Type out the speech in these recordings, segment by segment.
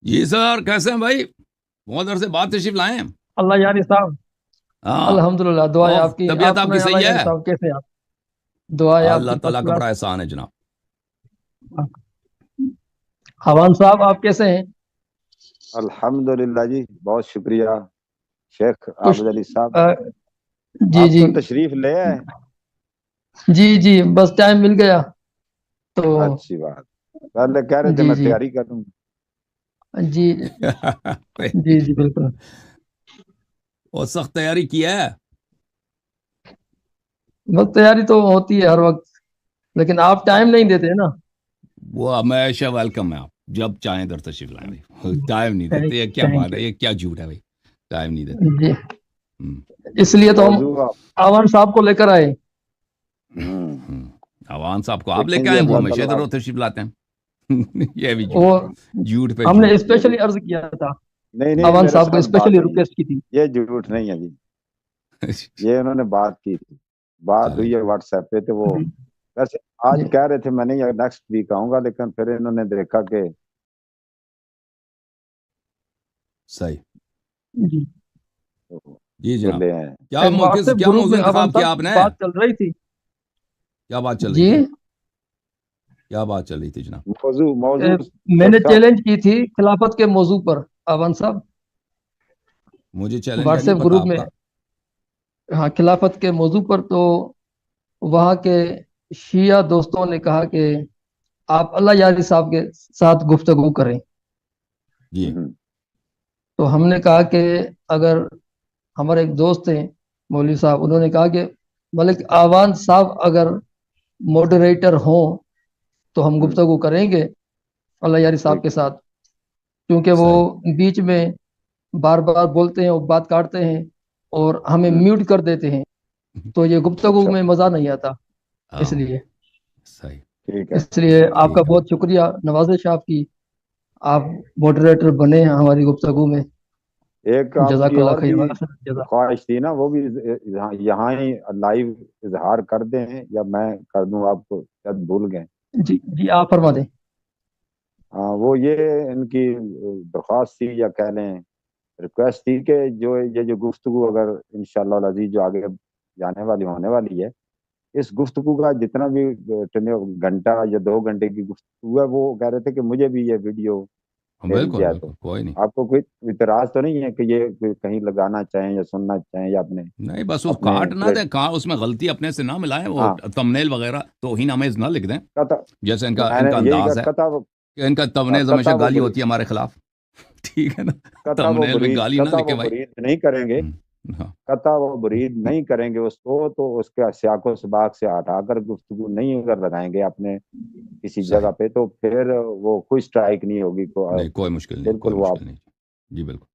جی سر، کیسے ہیں بھائی؟ بہت عرصے بعد تشریف لائے ہیں۔ اللہ یاری صاحب، ہاں، الحمدللہ، دعا ہے اور آپ کی۔ طبیعت آپ آپ کی سنائیں اللہ صحیح یاری ہے؟ صاحب کیسے ہیں آپ؟ دعا ہے آپ اللہ کی تعالیٰ فرسٹ کا بڑا کلاس۔ احسان ہے جناب۔ حوان صاحب آپ کیسے ہیں؟ الحمدللہ جی، بہت شکریہ شیخ کچھ عابد علی صاحب، جی آپ جی تو تشریف لے آئے۔ جی جی، بس ٹائم مل گیا تو اچھی بات، پہلے کہہ رہے تھے جی میں جی تیاری کروں۔ جی جی جی بالکل۔ اور سخت تیاری کی ہے؟ بس تیاری تو ہوتی ہے ہر وقت، لیکن آپ ٹائم نہیں دیتے نا۔ وہ ہمیشہ ویلکم ہے، آپ جب چاہیں ادھر تشریف لائیں بھائی۔ ٹائم نہیں دیتے، یہ کیا تھینک بات ہے؟ یہ کیا جھوٹ ہے بھائی؟ ٹائم نہیں دیتے۔ یو جی، ہم، اس لیے تو ہم موضوع آپ حوان صاحب کو لے کر آئے۔ ہوں، ہم، عوام صاحب کو آپ لے دیکھیں کے جی، آئے، وہ اللہ ہمیشہ تعالیٰ ادھر تشریف لاتے ہیں۔ یہ بھی وہ جھوٹ، جھوٹ پہ ہم نے جھوٹ۔ اسپیشلی عرض کیا تھا، نہیں نہیں، حوان میرے صاحب کو ساتھ بات اسپیشلی ہوئی ہے، ریکویسٹ کی تھی۔ یہ جھوٹ نہیں ہے جی، یہ انہوں نے بات کی تھی، بات چلیں ہوئی ہے واٹس ایپ پہ، تو وہ جی ویسے آج جی کہہ رہے تھے میں نہیں نیکسٹ ویک آؤں گا، لیکن پھر انہوں نے دیکھا کہ صحیح۔ جی، جی جناب، لے آئے۔ کیا ایک واٹس ایپ کیا گروپ موضوع میں حوان انتخاب کیا آپ صاحب نے؟ بات چل رہی تھی۔ کیا بات چل رہی جی، تھی؟ کیا بات چل رہی تھی جناب؟ موضوع میں نے شیخ صاحب، چیلنج کی تھی خلافت کے موضوع پر حوان صاحب، مجھے چیلنج کا واٹس نہیں ایپ پتا گروپ آپ میں۔ کا۔ ہاں، خلافت کے موضوع پر تو وہاں کے شیعہ دوستوں نے کہا کہ آپ اللہ یاری صاحب کے ساتھ گفتگو کریں، جی تو ہم نے کہا کہ اگر ہمارے ایک دوست ہیں مولوی صاحب، انہوں نے کہا کہ ملک آوان صاحب اگر موڈریٹر ہوں تو ہم گفتگو کریں گے اللہ یاری صاحب کے ٹھیک ہے، ساتھ، کیونکہ وہ صحیح، بیچ میں بار بار بولتے ہیں اور بات کاٹتے ہیں اور ہمیں میوٹ کر دیتے ہیں، تو یہ گفتگو اچھا، میں مزہ نہیں آتا، اس ہاں، لیے صحیح، ٹھیک ہے، اس لیے آپ کا ٹھیک ہے بہت شکریہ نوازش آپ کی، آپ موڈریٹر بنے ہیں ہماری گفتگو میں۔ ایک آپ جزاک کی اللہ اور خیر بھی وحسن جزاک۔ خواہش تھی نا، وہ بھی یہاں ہی لائیو اظہار کر دیں یا میں کر دوں؟ آپ کو شاید بھول گئے۔ جی جی، آپ فرما دیں۔ وہ یہ ان کی درخواست تھی یا کہہ لیں ریکویسٹ تھی کہ جو یہ جو گفتگو اگر انشاءاللہ العزیز جو آگے جانے والی ہونے والی ہے، اس گفتگو کا جتنا بھی گھنٹہ یا 2 گھنٹے کی گفتگو ہے، وہ کہہ رہے تھے کہ مجھے بھی یہ ویڈیو مل بالکل جائے۔ تو بالکل، کوئی نہیں، آپ کو کوئی اعتراض تو نہیں ہے کہ یہ کہیں لگانا چاہیں یا سننا چاہیں یا اپنے نہیں بس اس اپنے کاٹ نہ دیں، اس میں غلطی اپنے سے نہ ملائیں، وہ ہاں، تمنیل وغیرہ توہین آمیز نہ لکھ دیں، قطع جیسے میں ان نے کا یہی انداز ہے کہا، کہ ان کا تمنیل ہمیشہ قطع و گالی برید، ہوتی ہے ہمارے خلاف۔ ٹھیک ہے نا؟ قطع و تمنیل میں برید، گالی نہ قطع لکھیں و بھائی۔ برید نہیں کریں گے، ہاں، قطع و برید نہیں کریں گے اس کو، تو اس کے سیاق و سباق سے ہٹا کر گفتگو نہیں اگر لگائیں گے اپنے کسی صحیح، جگہ پہ، تو پھر وہ کوئی سٹرائک نہیں ہوگی، نہیں کوئی مشکل نہیں، بالکل کوئی وہ آپ مشکل نہیں، جی بالکل۔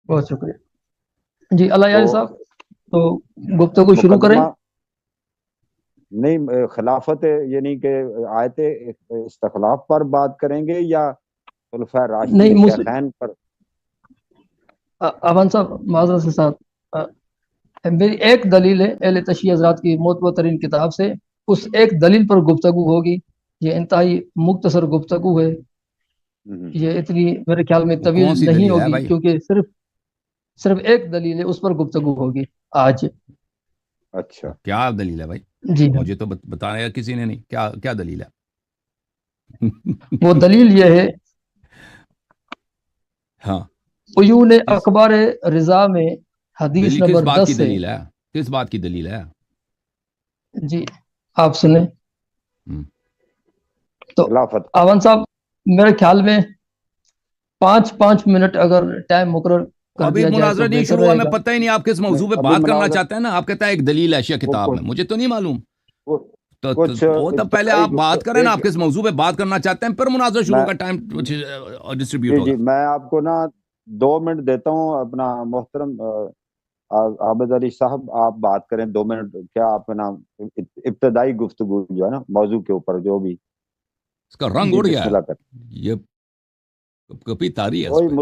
بہت شکریہ جی، اللہ تو یاری صاحب، تو گفتگو شروع کریں۔ مقدمہ نہیں، خلافت یعنی کہ آیت استخلاف پر بات کریں گے یا خلفاء راشدین نہیں، شیخین پر؟ احمد صاحب معذرت سے ساتھ میری ایک دلیل ہے اہل تشیع حضرات کی معتبر ترین کتاب سے، اس ایک دلیل پر گفتگو ہوگی، یہ انتہائی مختصر گفتگو ہے، یہ اتنی میرے خیال میں وہ کون طویل سی نہیں دلیل ہے ہوگی، بھائی؟ کیونکہ صرف ایک دلیل ہے، اس پر گفتگو ہوگی آج۔ اچھا، کیا دلیل ہے بھائی؟ جی ہاں، مجھے تو بتایا کسی نے نہیں، کیا دلیل ہے؟ وہ دلیل یہ ہے، ہاں، عیون اخبار رضا میں حدیث دلیل کس نمبر بات کی 10 سے۔ دلیل ہے؟ کس بات کی دلیل ہے؟ جی آپ سنیں ہم، تو خلافت پر۔ آون صاحب، میرے خیال میں 5 منٹ اگر ٹائم مقرر کر ابھی دیا جائے مناظرہ تو نہیں بہتر شروع ہوا، رہے میں گا۔ پتہ ہی نہیں آپ کس موضوع پہ ابھی بات کرنا مناظر چاہتے ہیں نا، آپ کہتا ہے ایک دلیل ہے شیعہ کتاب میں، مجھے تو نہیں معلوم۔ کچھ وہ تو پہلے آپ بات کریں نا، آپ ایک کس موضوع پہ بات کرنا چاہتے ہیں، پھر مناظرہ شروع میں کا ٹائم ڈسٹریبیوٹ جی ہوگا۔ جی، میں آپ کو نا 2 منٹ دیتا ہوں، اپنا محترم عابد علی صاحب آپ بات کریں 2 منٹ، کیا آپ نا ابتدائی گفتگو جو ہے نا موضوع کے اوپر جو بھی، اس کا رنگ جی اڑ گیا بسم ہے، اللہ کر یہ کپی تاری ہے اس کوئی پہ۔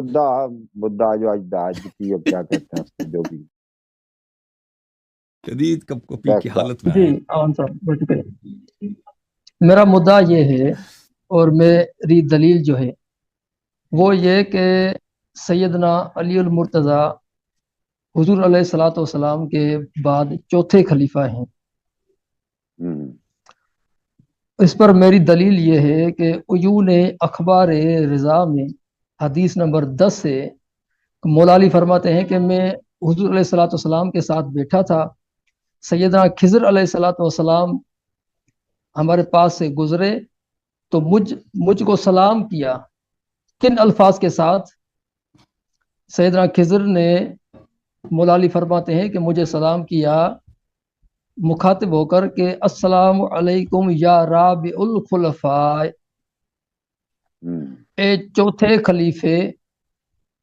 مدعا جو اجداد کی اب کیا کہتے ہیں اس کو، جو بھی جدید کپ کپی شیخ کی صاحب، حالت میں جی آئے۔ آون صاحب بہت شکریہ۔ میرا مدعا یہ ہے اور میری دلیل جو ہے وہ یہ کہ سیدنا علی المرتضیٰ حضور علیہ الصلوۃ والسلام کے بعد چوتھے خلیفہ ہیں. ہوں، اس پر میری دلیل یہ ہے کہ عیون اخبار رضا میں حدیث نمبر 10 سے مولا علی فرماتے ہیں کہ میں حضور علیہ الصلوۃ والسلام کے ساتھ بیٹھا تھا، سیدنا خضر علیہ الصلوۃ والسلام ہمارے پاس سے گزرے تو مجھ کو سلام کیا. کن الفاظ کے ساتھ؟ سیدنا خضر نے، مولا علی فرماتے ہیں کہ مجھے سلام کیا مخاطب ہو کر کہ السلام علیکم یا رابع الخلفاء، ہوں، اے چوتھے خلیفے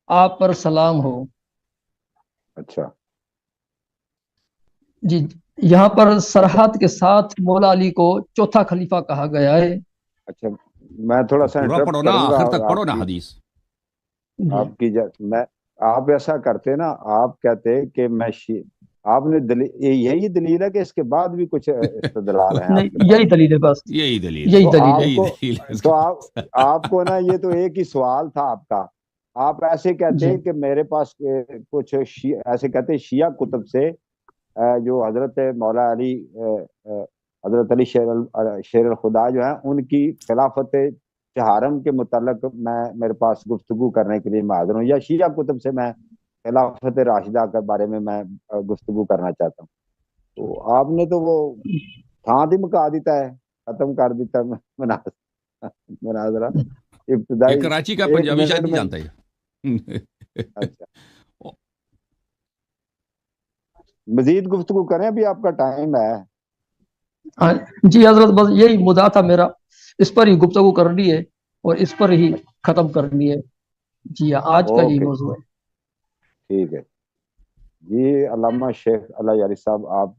آپ پر سلام ہو. اچھا، جی، یہاں پر صراحت کے ساتھ مولا علی کو چوتھا خلیفہ کہا گیا ہے. اچھا، میں تھوڑا سا پورا پڑھو انٹرپٹ نا، کروں گا آخر تک پڑھو آپ نا کی حدیث. جی آپ کی میں آپ ایسا کرتے نا، آپ کہتے کہ میں آپ نے یہی دلیل ہے کہ اس کے بعد بھی کچھ استدلال ہیں نہیں، آپ کے پاس؟ یہی دلیل ہے بس، یہی دلیل یہی تو دلیل ہے. آپ یہی کو دلیل ہے اس کے تو پاس. آپ کو نا یہ تو ایک ہی سوال تھا آپ کا. آپ ایسے کہتے جی ہیں کہ میرے پاس کچھ ایسے کہتے ہیں شیعہ کتب سے جو حضرت مولا علی حضرت علی شیر الخدا جو ہیں ان کی خلافت چہارم کے متعلق میرے پاس گفتگو کرنے کے لیے میں حاضر ہوں، یا شیعہ کتب سے میں خلافت راشدہ کے بارے میں گفتگو کرنا چاہتا ہوں. تو آپ نے تو وہ تھان ہی مکا دیتا ہے، ختم کر دیتا ہے مناظرہ یہ ابتدائی کراچی کا 1 پنجابی شاید منٹ نہیں میں. جانتا ہے. اچھا، مزید گفتگو کریں، ابھی آپ کا ٹائم ہے. ہاں، جی حضرت، بس یہی مدعا تھا میرا، اس پر ہی گفتگو کرنی ہے اور اس پر ہی ختم کرنی ہے. جی ہاں، آج کا یہی اوکے، موضوع ہے. ٹھیک ہے جی. علامہ شیخ اللہ یاری صاحب آپ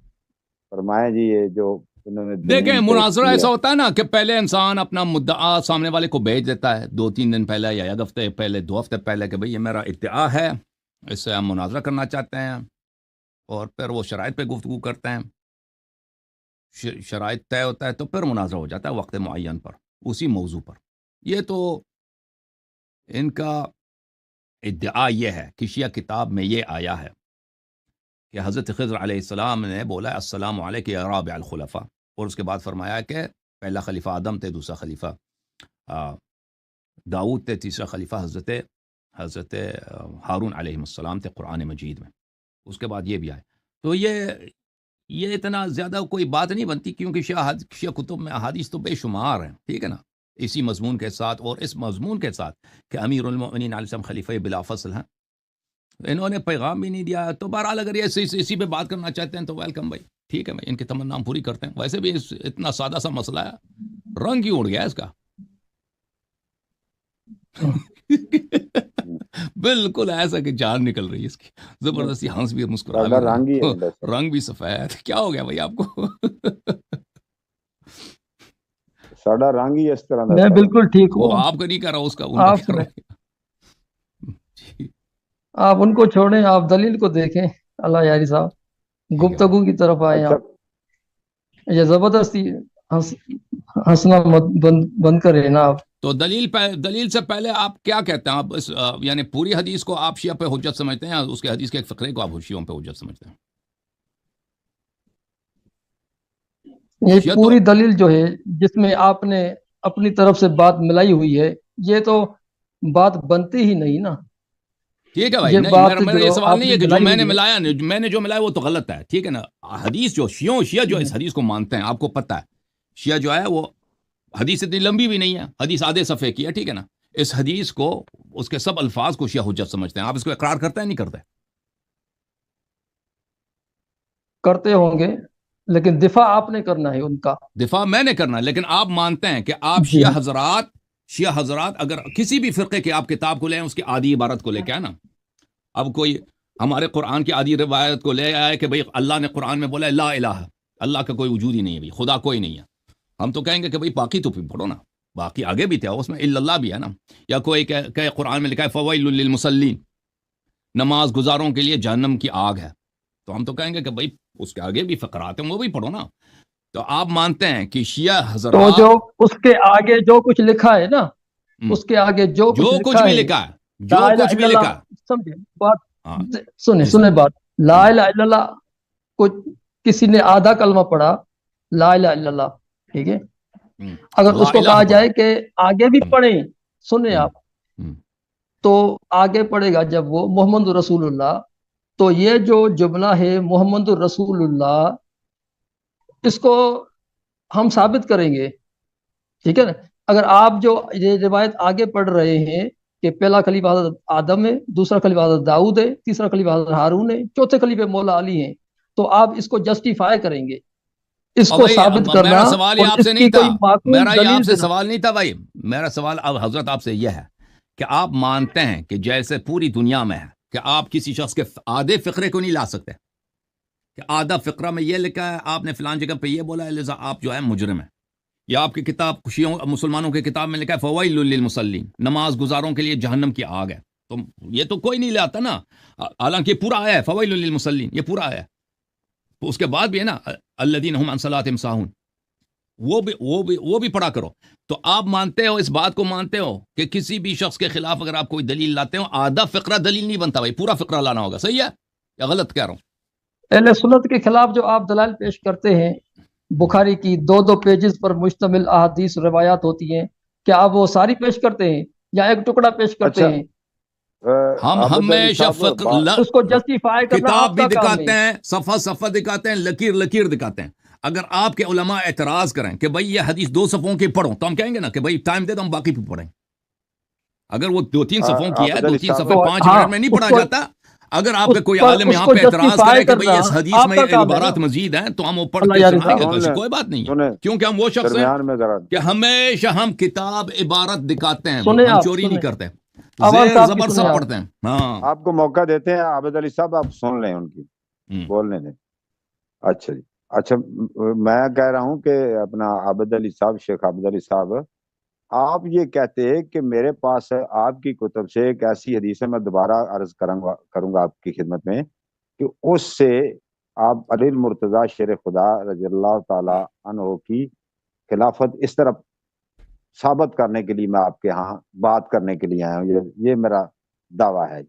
فرمائیں جی، یہ جو انہوں نے دیکھیں، دلیل پیش مناظرہ کی ہے. ایسا ہوتا ہے نا کہ پہلے انسان اپنا مدعا سامنے والے کو بھیج دیتا ہے 2-3 دن پہلے یا 1 ہفتے پہلے، 2 ہفتے پہلے، کہ بھئی یہ میرا ادعا ہے، اس سے ہم مناظرہ کرنا چاہتے ہیں، اور پھر وہ شرائط پہ گفتگو کرتے ہیں. شرائط طے ہوتا ہے تو پھر مناظرہ ہو جاتا ہے وقت معین پر اسی موضوع پر. یہ تو ان کا ادعا یہ ہے کہ شیعہ کتاب میں یہ آیا ہے کہ حضرت خضر علیہ السلام نے بولا السلام علیک یا رابع الخلفاء، اور اس کے بعد فرمایا کہ پہلا خلیفہ آدم تھے، دوسرا خلیفہ داؤد تھے، تیسرا خلیفہ حضرت ہارون علیہ السلام تھے قرآن مجید میں. اس کے بعد یہ بھی آئے. تو یہ اتنا زیادہ کوئی بات نہیں بنتی، کیونکہ شیعہ کتب میں احادیث تو بے شمار ہیں، ٹھیک ہے نا، اسی مضمون کے ساتھ اور اس مضمون کے ساتھ کہ امیر المؤمنین علیہ السلام خلیفہ بلا فصل ہیں. انہوں نے پیغام بھی نہیں دیا. تو بہرحال اگر یہ اسی پہ بات کرنا چاہتے ہیں تو ویلکم بھائی، ٹھیک ہے بھائی، ان کی تمنا ہم پوری کرتے ہیں. ویسے بھی اتنا سادہ سا مسئلہ ہے، رنگ ہی اڑ گیا اس کا. بالکل ایسا کہ جان نکل رہی ہے اس کی، زبردستی ہنس بھی مسکرا بھی ساڈا رہا رنگ ہی ہے ہے، دس. رنگ بھی سفید. کیا ہو گیا بھائی آپ کو؟ ساڈا رنگ ہی اس طرح میں دسا. بالکل ٹھیک وہ ہوں. آپ کا نہیں کر رہا، اس کا، ان کا آپ کر سنیں، رہا. جی آپ ان کو چھوڑیں، آپ دلیل کو دیکھیں. اللہ یاری صاحب، ٹھیک ہے بھائی. گفتگو کی طرف آئے اچھا، آپ. یہ زبردستی ہنسنا بند کرے نا آپ. تو دلیل سے پہلے آپ کیا کہتے ہیں؟ آپ یعنی پوری حدیث کو آپ شیعہ پہ حجت سمجھتے ہیں یا اس کے حدیث کے ایک فقرے کو آپ شیعوں پہ حجت سمجھتے ہیں؟ یہ شیعہ تو پوری دلیل جو ہے جس میں آپ نے اپنی طرف سے بات ملائی ہوئی ہے، یہ تو بات بنتی ہی نہیں نا. ٹھیک ہے بھائی، یہ نہیں، بات میرا یہ جو سوال آپ نہیں نے ہے کہ جو ملائی میں نے ہوئی ہے. ملایا، میں نے جو ملایا وہ تو غلط ہے، ٹھیک ہے نا. حدیث جو شیعہ جو اس حدیث کو مانتے ہیں، آپ کو پتہ ہے شیعہ جو ہے وہ حدیث اتنی لمبی بھی نہیں ہے، حدیث آدھے صفحے کی ہے، ٹھیک ہے نا. اس حدیث کو، اس کے سب الفاظ کو شیعہ حجت سمجھتے ہیں. آپ اس کو اقرار کرتے ہیں نہیں کرتے؟ کرتے ہوں گے، لیکن دفاع آپ نے کرنا ہے ان کا. دفاع میں نے کرنا ہے، لیکن آپ مانتے ہیں کہ آپ جی ہاں، شیعہ حضرات اگر کسی بھی فرقے کی آپ کتاب کو لیں، اس کی آدھی عبارت کو لے کے آئے نا. اب کوئی ہمارے قرآن کی آدھی روایت کو لے آئے کہ بھئی اللہ نے قرآن میں بولا لا الہ، اللہ کا کوئی وجود ہی نہیں ہے، بھئی خدا کوئی نہیں ہے. ہم تو کہیں گے کہ بھئی باقی تو پڑھو نا، باقی آگے بھی تھا، اس میں الا اللہ بھی ہے نا. یا کوئی کہ قرآن میں لکھا ہے فویل للمصلین، نماز گزاروں کے لیے جہنم کی آگ ہے، تو ہم تو کہیں گے کہ بھئی اس کے آگے بھی فقرات ہیں، وہ بھی پڑھو نا. تو آپ مانتے ہیں کہ شیعہ تو جو حضرات اس کے آگے جو کچھ لکھا ہے نا، اس کے آگے جو جو کچھ کچھ لکھا بھی ہے، لکھا ہے، جو لا الہ کچھ بھی الا لکھا اللہ، ہے، سمجھے بات، ہاں سنیں جی سنیں بات، لا الہ الا اللہ کو کسی نے آدھا کلمہ پڑھا، لا الہ الا اللہ، ٹھیک ہے، اگر لا اس کو الہ کہا پڑھا، جائے کہ آگے بھی پڑھیں، سنیں آپ، ہم، تو آگے پڑھے گا جب وہ محمد رسول اللہ، تو یہ جو جملہ ہے محمد رسول اللہ، اس کو ہم ثابت کریں گے، ٹھیک ہے نا؟ اگر آپ جو یہ روایت آگے پڑھ رہے ہیں کہ پہلا خلیفہ حضرت آدم ہے، دوسرا خلیفہ حضرت داؤد ہے، تیسرا خلیفہ حضرت ہارون ہے، چوتھے خلیفہ مولا علی ہیں، تو آپ اس کو جسٹیفائی کریں گے، اس اور کو بھائی ثابت کرنا میرا سوال یہ اور آپ اس سے نہیں کی تھا، کوئی معقول میرا یہ آپ دلیل سے دینا۔ سوال نہیں تھا بھائی، میرا سوال اب حضرت آپ سے یہ ہے کہ آپ مانتے ہیں کہ جیسے پوری دنیا میں ہے کہ آپ کسی شخص کے آدھے فقرے کو نہیں لا سکتے، کہ آدھا فقرہ میں یہ لکھا ہے، آپ نے فلان جگہ پہ یہ بولا ہے، لذا آپ جو ہے مجرم ہیں، یا آپ کی کتاب شیعوں مسلمانوں کی کتاب میں لکھا ہے فوائل للمصلین، نماز گزاروں کے لیے جہنم کی آگ ہے، تو یہ تو کوئی نہیں لاتا نا، حالانکہ یہ پورا آیا ہے فوائل للمصلین، یہ پورا آیا ہے، تو اس کے بعد بھی ہے نا الذین هم عن صلاتهم ساہون، وہ بھی پڑھا کرو، تو آپ مانتے ہو، اس بات کو مانتے ہو کہ کسی بھی شخص کے خلاف اگر آپ کوئی دلیل لاتے ہو، آدھا فقرہ دلیل نہیں بنتا بھائی، پورا فقرہ لانا ہوگا، صحیح ہے یا غلط کہہ رہا ہوں؟ اہل سنت کے خلاف جو آپ دلائل پیش کرتے ہیں، بخاری کی دو پیجز پر مشتمل احادیث روایات ہوتی ہیں، کیا آپ وہ ساری پیش کرتے ہیں یا ایک ٹکڑا پیش کرتے اچھا ہیں؟ ہم عابد علی ہمیشہ صاحب اس کو جسٹیفائی کرنا کتاب آپ بھی کا کام دکھاتے ہے۔ ہیں، صفحہ صفحہ دکھاتے ہیں، لکیر لکیر دکھاتے ہیں، اگر آپ کے علماء اعتراض کریں کہ بھائی یہ حدیث 2 صفحوں کی پڑھو، تو ہم کہیں گے نا کہ بھائی ٹائم دے دو، ہم باقی بھی پڑھیں، اگر وہ 2-3 صفحوں کی ہے، عابد علی 2-3 صاحب صفحے تو 5 ہاں، منٹ میں نہیں اس پڑھا کو جاتا، اگر آپ کے کوئی عالم اس یہاں کو پہ اعتراض جسٹیفائی کرے کہ بھئی کرنا اس حدیث آپ میں کا کام ہے نا۔ عبارات مزید ہیں، تو ہم وہ پڑھ اللہ کے یاری سنائیں گے، صاحب، سن تو ایسی لیں کوئی بات نہیں ہے، سنیں کیونکہ ہم وہ شخص ہیں درمیان میں ذرا کہ ہمیشہ ہم کتاب عبارت دکھاتے ہیں، سنیں ہم آپ، چوری نہیں سنیں کرتے، امان زیر صاحب کی، زبر سنیں سب آپ۔ پڑھتے ہیں، ہاں آپ کو موقع دیتے ہیں عابد علی صاحب، آپ سن لیں ان کی ہم۔ بولنے دیں۔ اچھا جی، اچھا میں کہہ رہا ہوں کہ اپنا عابد علی صاحب، شیخ عابد علی صاحب، آپ یہ کہتے ہیں کہ میرے پاس آپ کی کتب سے ایک ایسی حدیث ہے، میں دوبارہ عرض کروں گا آپ کی خدمت میں، کہ اس سے آپ علی المرتضیٰ شیر خدا رضی اللہ تعالی عنہ کی خلافت اس طرح ثابت کرنے کے لیے میں آپ کے ہاں بات کرنے کے لیے آیا ہوں، یہ میرا دعویٰ ہے،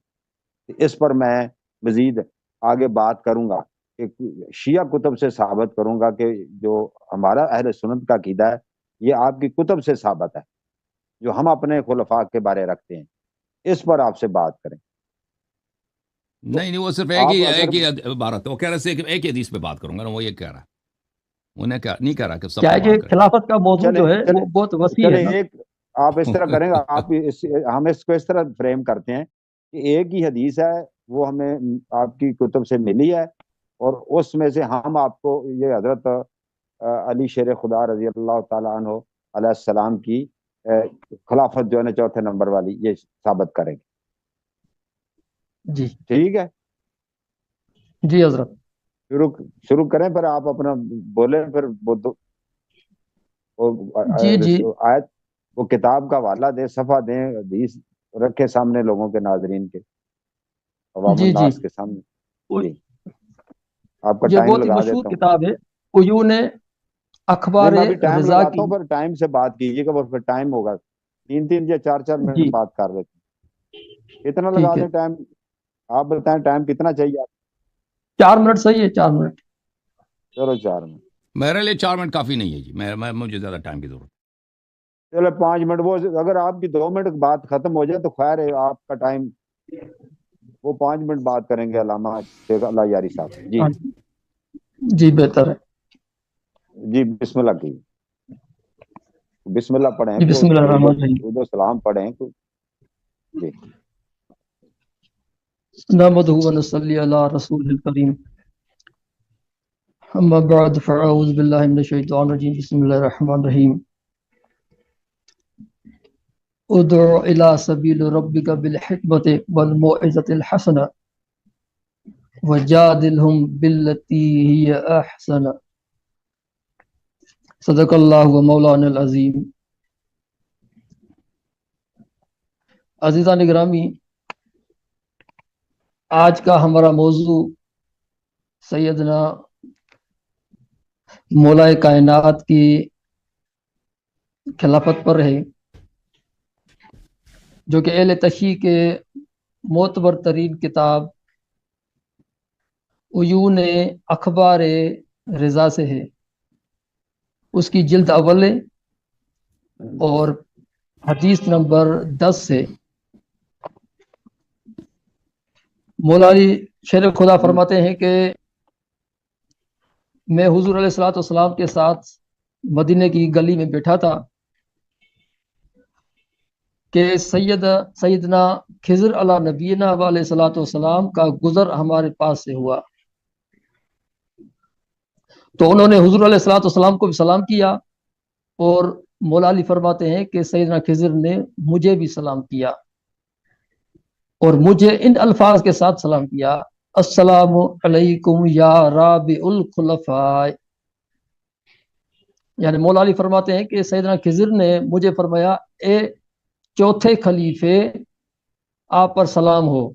اس پر میں مزید آگے بات کروں گا، کہ شیعہ کتب سے ثابت کروں گا کہ جو ہمارا اہل سنت کا عقیدہ ہے یہ آپ کی کتب سے ثابت ہے، جو ہم اپنے خلفاء کے بارے رکھتے ہیں، اس پر آپ سے بات کریں۔ تو نہیں وہ صرف آپ اگر ایک ہی عبارت ہے، وہ کہہ رہے تھے کہ ایک ہی حدیث پہ بات کروں گا نا، وہ یہ کہہ رہا ہے، وہ نہیں کہہ رہا کہ سب کیا پہ ہے کہ بات کریں۔ خلافت کا موضوع چلیں جو ہے چلیں وہ بہت وسیع ہے چلیں نا۔ ایک آپ اس طرح کریں گا، ہم اس کو اس طرح فریم کرتے ہیں کہ ایک ہی حدیث ہے، وہ ہمیں آپ کی کتب سے ملی ہے، اور اس میں سے ہم آپ کو یہ حضرت علی شیر خدا رضی اللہ تعالیٰ عنہ علیہ السلام کی خلافت جو ہے نا 4تھے نمبر والی، یہ ثابت کریں گے، جی ٹھیک ہے؟ جی حضرت، شروع کریں، پھر آپ اپنا بولیں، پھر جی جی آیت وہ کتاب کا حوالہ دیں، صفحہ دیں، حدیث رکھے سامنے لوگوں کے، ناظرین کے، عوام جی جی، الناس کے سامنے۔ جی آپ کا یہ ٹائم بہت ہی لگا مشہور دیتا ہوں، کتاب ہے، عیون نہیں اخبار میں ابھی ٹائم رضا لگاتا کی۔ ہوں، پھر ٹائم سے بات کیجیے گا، پھر ٹائم ہوگا 3 یا 4 منٹ جی بات کر لیتے ہیں، کتنا لگا ٹھیک ہے، دیں ٹائم؟ آپ بتائیں ٹائم کتنا چاہیے آپ؟ 4 منٹ صحیح ہے، 4 منٹ۔ چلو 4 منٹ، میرے لیے 4 منٹ کافی نہیں ہے جی، مجھے زیادہ ٹائم کی ضرورت ہے۔ چلو 5 منٹ، وہ اگر آپ کی 2 منٹ بات ختم ہو جائے تو خیر ہے، آپ کا ٹائم، وہ 5 منٹ بات کریں گے علامہ شیخ اللہ یاری صاحب جی۔ ہاں جی، بہتر ہے۔ جی بسم اللہ کیجیے، بسم اللہ پڑھیں، جی بسم کوئی اللہ الرحمن الرحیم، درود و سلام پڑھیں جی۔ نحمدہ و نصلی علی رسول الکریم، اما بعد فاعوذ باللہ من الشیطان الرجیم، بسم اللہ الرحمن الرحیم، ادع الی سبیل ربک بالحکمت والموعظۃ الحسنہ وجادلہم باللتی ہی احسن، صدق اللہ و مولانا العظیم۔ عزیزان گرامی، آج کا ہمارا موضوع سیدنا مولا کائنات کی خلافت پر ہے، جو کہ اہل تشیع کے معتبر ترین کتاب عیون اخبار رضا سے ہے، اس کی جلد اول ہے اور حدیث نمبر 10 سے مولا علی شیر خدا فرماتے ہیں کہ میں حضور علیہ الصلوۃ والسلام کے ساتھ مدینے کی گلی میں بیٹھا تھا کہ سیدنا خضر علیہ نبینا علیہ الصلوۃ والسلام کا گزر ہمارے پاس سے ہوا، تو انہوں نے حضور علیہ الصلوۃ والسلام کو بھی سلام کیا، اور مولا علی فرماتے ہیں کہ سیدنا خضر نے مجھے بھی سلام کیا اور مجھے ان الفاظ کے ساتھ سلام کیا: السلام علیکم یا رابع الخلفاء۔ یعنی مولا علی فرماتے ہیں کہ سیدنا خضر نے مجھے فرمایا اے چوتھے خلیفے، آپ پر سلام ہو۔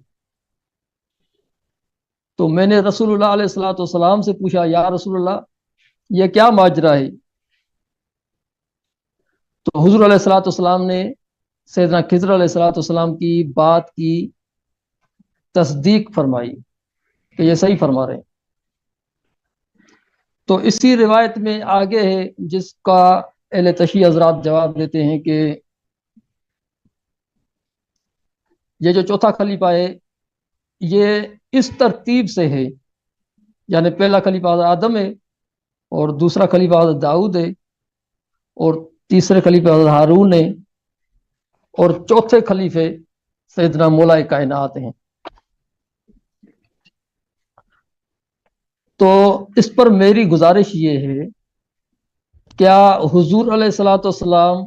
تو میں نے رسول اللہ علیہ الصلوۃ والسلام سے پوچھا، یا رسول اللہ یہ کیا ماجرا ہے؟ تو حضور علیہ الصلوۃ والسلام نے سیدنا خضر علیہ الصلوۃ والسلام کی بات کی تصدیق فرمائی کہ یہ صحیح فرما رہے ہیں۔ تو اسی روایت میں آگے ہے جس کا اہل تشیع حضرات جواب دیتے ہیں کہ یہ جو چوتھا خلیفہ ہے یہ اس ترتیب سے ہے، یعنی پہلا خلیفہ حضرت آدم ہے، اور دوسرا خلیفہ حضرت داؤد ہے، اور تیسرے خلیفہ حضرت ہارون ہے، اور چوتھے خلیفے سیدنا مولا کائنات ہیں۔ تو اس پر میری گزارش یہ ہے، کیا حضور علیہ الصلوۃ والسلام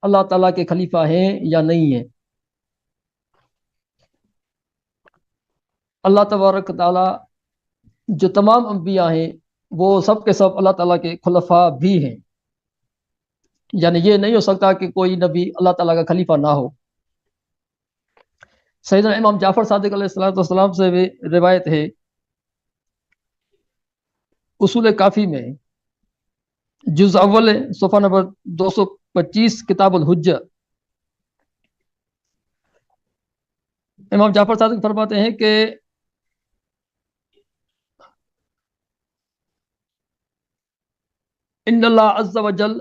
اللہ تعالیٰ کے خلیفہ ہیں یا نہیں ہیں؟ اللہ تبارک تعالیٰ جو تمام انبیاء ہیں وہ سب کے سب اللہ تعالیٰ کے خلفاء بھی ہیں، یعنی یہ نہیں ہو سکتا کہ کوئی نبی اللہ تعالیٰ کا خلیفہ نہ ہو۔ سیدنا امام جعفر صادق علیہ السلام سے بھی روایت ہے، اصول کافی میں جز اول صفحہ نمبر 225 کتاب الحجہ، امام جعفر صادق فرماتے ہیں کہ ان اللہ عز وجل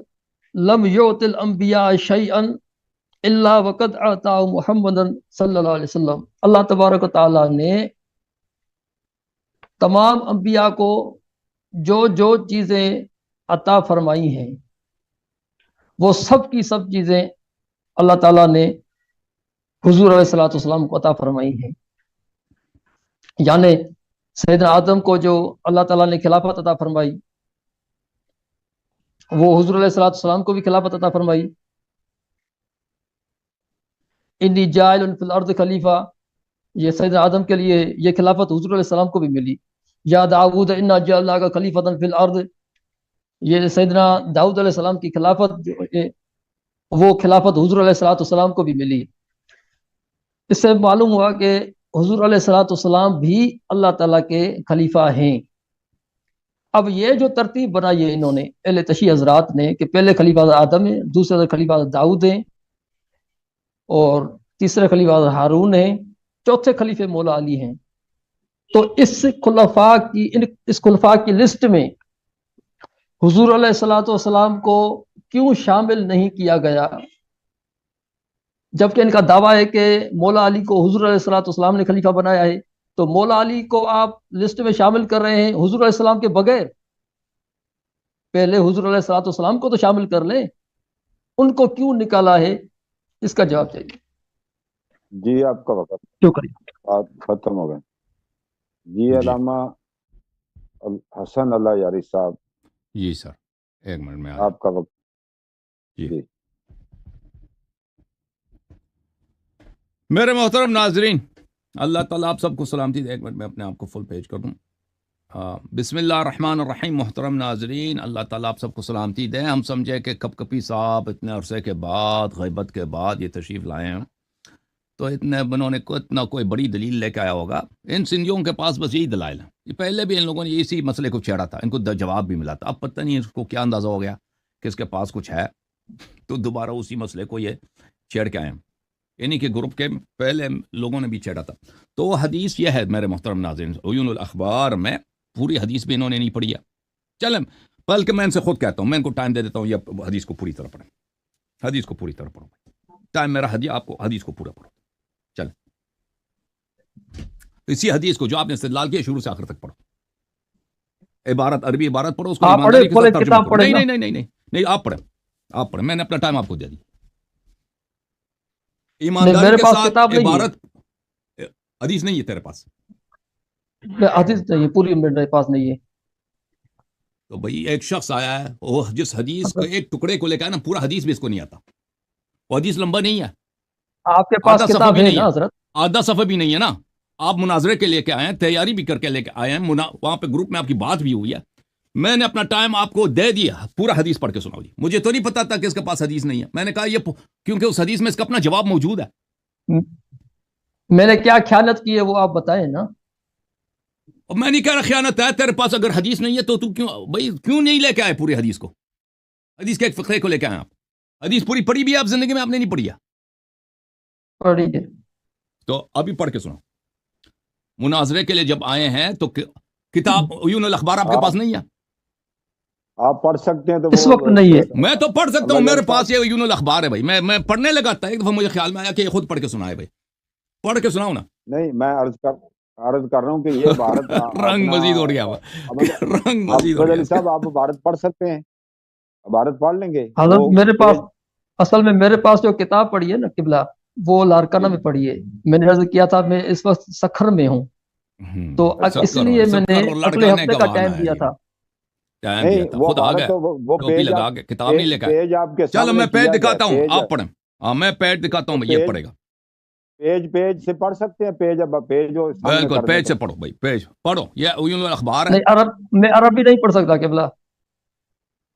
لم یعط الانبیاء شیئا الا وقد اعطا محمد صلی اللہ علیہ وسلم۔ اللہ تبارک و تعالیٰ نے تمام انبیاء کو جو چیزیں عطا فرمائی ہیں وہ سب کی سب چیزیں اللہ تعالیٰ نے حضور علیہ الصلوۃ والسلام کو عطا فرمائی ہیں۔ یعنی سیدنا آدم کو جو اللہ تعالیٰ نے خلافت عطا فرمائی، وہ حضور علیہ الصلوۃ والسلام کو بھی خلافت عطا فرمائی۔ انی جاعل فی الارض خلیفہ، یہ سیدنا آدم کے لیے یہ خلافت حضور علیہ السلام کو بھی ملی۔ یا داؤد انا جعلناک خلیفۃ فی الارض، یہ سیدنا داؤد علیہ السلام کی خلافت جو ہے وہ خلافت حضور علیہ الصلوۃ والسلام کو بھی ملی۔ اس سے معلوم ہوا کہ حضور علیہ الصلوۃ والسلام بھی اللہ تعالیٰ کے خلیفہ ہیں۔ اب یہ جو ترتیب بنائی ہے انہوں نے اہل تشیع حضرات نے کہ پہلے خلیفہ آدم ہیں، دوسرے خلیفہ داؤد ہیں، اور تیسرے خلیفہ ہارون ہیں، چوتھے خلیفے مولا علی ہیں، تو اس خلفاء کی لسٹ میں حضور علیہ الصلوۃ والسلام کو کیوں شامل نہیں کیا گیا؟ جبکہ ان کا دعویٰ ہے کہ مولا علی کو حضور علیہ الصلوۃ والسلام نے خلیفہ بنایا ہے، تو مولا علی کو آپ لسٹ میں شامل کر رہے ہیں حضور علیہ السلام کے بغیر؟ پہلے حضور علیہ الصلوۃ والسلام کو تو شامل کر لیں، ان کو کیوں نکالا ہے؟ اس کا جواب چاہیے۔ جی آپ کا وقت شکریہ۔ آپ ختم ہو گئے۔ جی علامہ حسن اللہ یاری صاحب، جی سر، ایک منٹ میں آپ کا وقت۔ جی میرے محترم ناظرین، اللہ تعالیٰ آپ سب کو سلامتی دے۔ ایک منٹ میں اپنے آپ کو فل پیج کر دوں۔ بسم اللہ الرحمن الرحیم۔ محترم ناظرین، اللہ تعالیٰ آپ سب کو سلامتی دیں۔ ہم سمجھے کہ کپ کپی صاحب اتنے عرصے کے بعد، غیبت کے بعد یہ تشریف لائے ہیں، تو انہوں نے اتنا کوئی بڑی دلیل لے کے آیا ہوگا۔ ان سندھیوں کے پاس بس یہی دلائل ہیں۔ یہ پہلے بھی ان لوگوں نے اسی مسئلے کو چھیڑا تھا، ان کو جواب بھی ملا تھا۔ اب پتہ نہیں اس کو کیا اندازہ ہو گیا کہ اس کے پاس کچھ ہے، تو دوبارہ اسی مسئلے کو یہ چھیڑ کے آئے ہیں۔ یعنی کہ گروپ کے پہلے لوگوں نے بھی چھیڑا تھا. تو حدیث یہ ہے میرے محترم ناظرین، عیون الاخبار میں پوری حدیث بھی انہوں نے نہیں پڑھی ہے. چلیں بلکہ میں ان سے خود کہتا ہوں، میں ان کو ٹائم دے دیتا ہوں، یہ حدیث کو پوری طرح پڑھیں، حدیث کو پوری طرح پڑھو. ٹائم میرا ہدیہ، آپ کو حدیث کو پورا پڑھو. چلیں اسی حدیث کو جو آپ نے استدلال کیا شروع سے آخر تک پڑھو. عبارت عربی عبارت پڑھو، اس کو آپ ایمانداری کے پڑھے ساتھ ترجمہ کتاب کرو. پڑھیں نہیں نا۔ نہیں نہیں نہیں نہیں نہیں، آپ پڑھیں، میں نے اپنا ٹائم آپ کو دے دی. ایمانداری میرے کے پاس ساتھ کتاب نہیں ہے، عبارت حدیث نہیں ہے تیرے پاس. حدیث نہیں ہے، پوری میرے پاس نہیں ہے. تو بھئی ایک شخص آیا ہے، وہ جس حدیث کو ایک ٹکڑے کو لے کے آیا نا، پورا حدیث بھی اس کو نہیں آتا. وہ حدیث لمبا نہیں ہے، آپ کے پاس آدھا صفحہ کتاب بھی ہے نہیں نا ہے، حضرت؟ آدھا صفحہ بھی نہیں ہے نا. آپ مناظرے کے لے کے آئے ہیں، تیاری بھی کر کے لے کے آئے ہیں، وہاں پہ گروپ میں آپ کی بات بھی ہوئی ہے. میں نے اپنا ٹائم آپ کو دے دیا، پورا حدیث پڑھ کے سناؤ جی. مجھے تو نہیں پتا تھا کہ اس کے پاس حدیث نہیں ہے. میں نے کہا یہ کیونکہ اس حدیث میں اس کا اپنا جواب موجود ہے. میں نے کیا خیانت کی ہے وہ آپ بتائیں نا. اور میں نہیں کہہ رہا خیانت ہے، تیرے پاس اگر حدیث نہیں ہے تو کیوں نہیں لے کے آئے پوری حدیث کو؟ حدیث کے ایک فقرے کو لے کے آئے آپ. حدیث پوری پڑھی بھی ہے آپ زندگی میں؟ آپ نے نہیں پڑھی ہے. پڑھی ہے. تو ابھی پڑھ کے سنو. مناظرے کے لیے جب آئے ہیں تو کتاب عیون الاخبار آپ کے پاس نہیں ہے؟ آپ پڑھ سکتے ہیں تو اس وقت نہیں ہے. میں تو پڑھ سکتا ہوں، میرے پاس یہ عیون الاخبار ہے بھائی. میں پڑھنے لگا تھا، ایک دفعہ مجھے خیال میں آیا کہ یہ خود پڑھ کے سنائے بھائی. پڑھ کے سناؤ نا. نہیں، میں عرض کر رہا ہوں کہ یہ عبارت رنگ مزید ہو گیا، رنگ مزید ہو گیا. صاحب آپ عبارت پڑھ سکتے ہیں، عبارت پڑھ لیں گے. حضرت میرے پاس اصل میں میرے پاس جو کتاب پڑھی ہے نا قبلہ، وہ لارکانہ میں پڑھی ہے. میں نے عرض کیا تھا میں اس وقت سکھر میں ہوں، تو اس لیے میں نے اگلے ہفتے کا ٹائم دیا تھا. خود آ گئے، ٹوپی لگا کے کتاب نہیں لے کے آئے. چلو میں پیج دکھاتا ہوں، آپ پڑھیں. ہاں میں پیج دکھاتا ہوں، یہ پڑھے گا. پیج سے پڑھ سکتے ہیں، پیج بالکل پیج سے پڑھو بھائی، پیج پڑھو. یہ عیون الاخبار ہے. نہیں، میں عربی نہیں پڑھ سکتا قبلہ.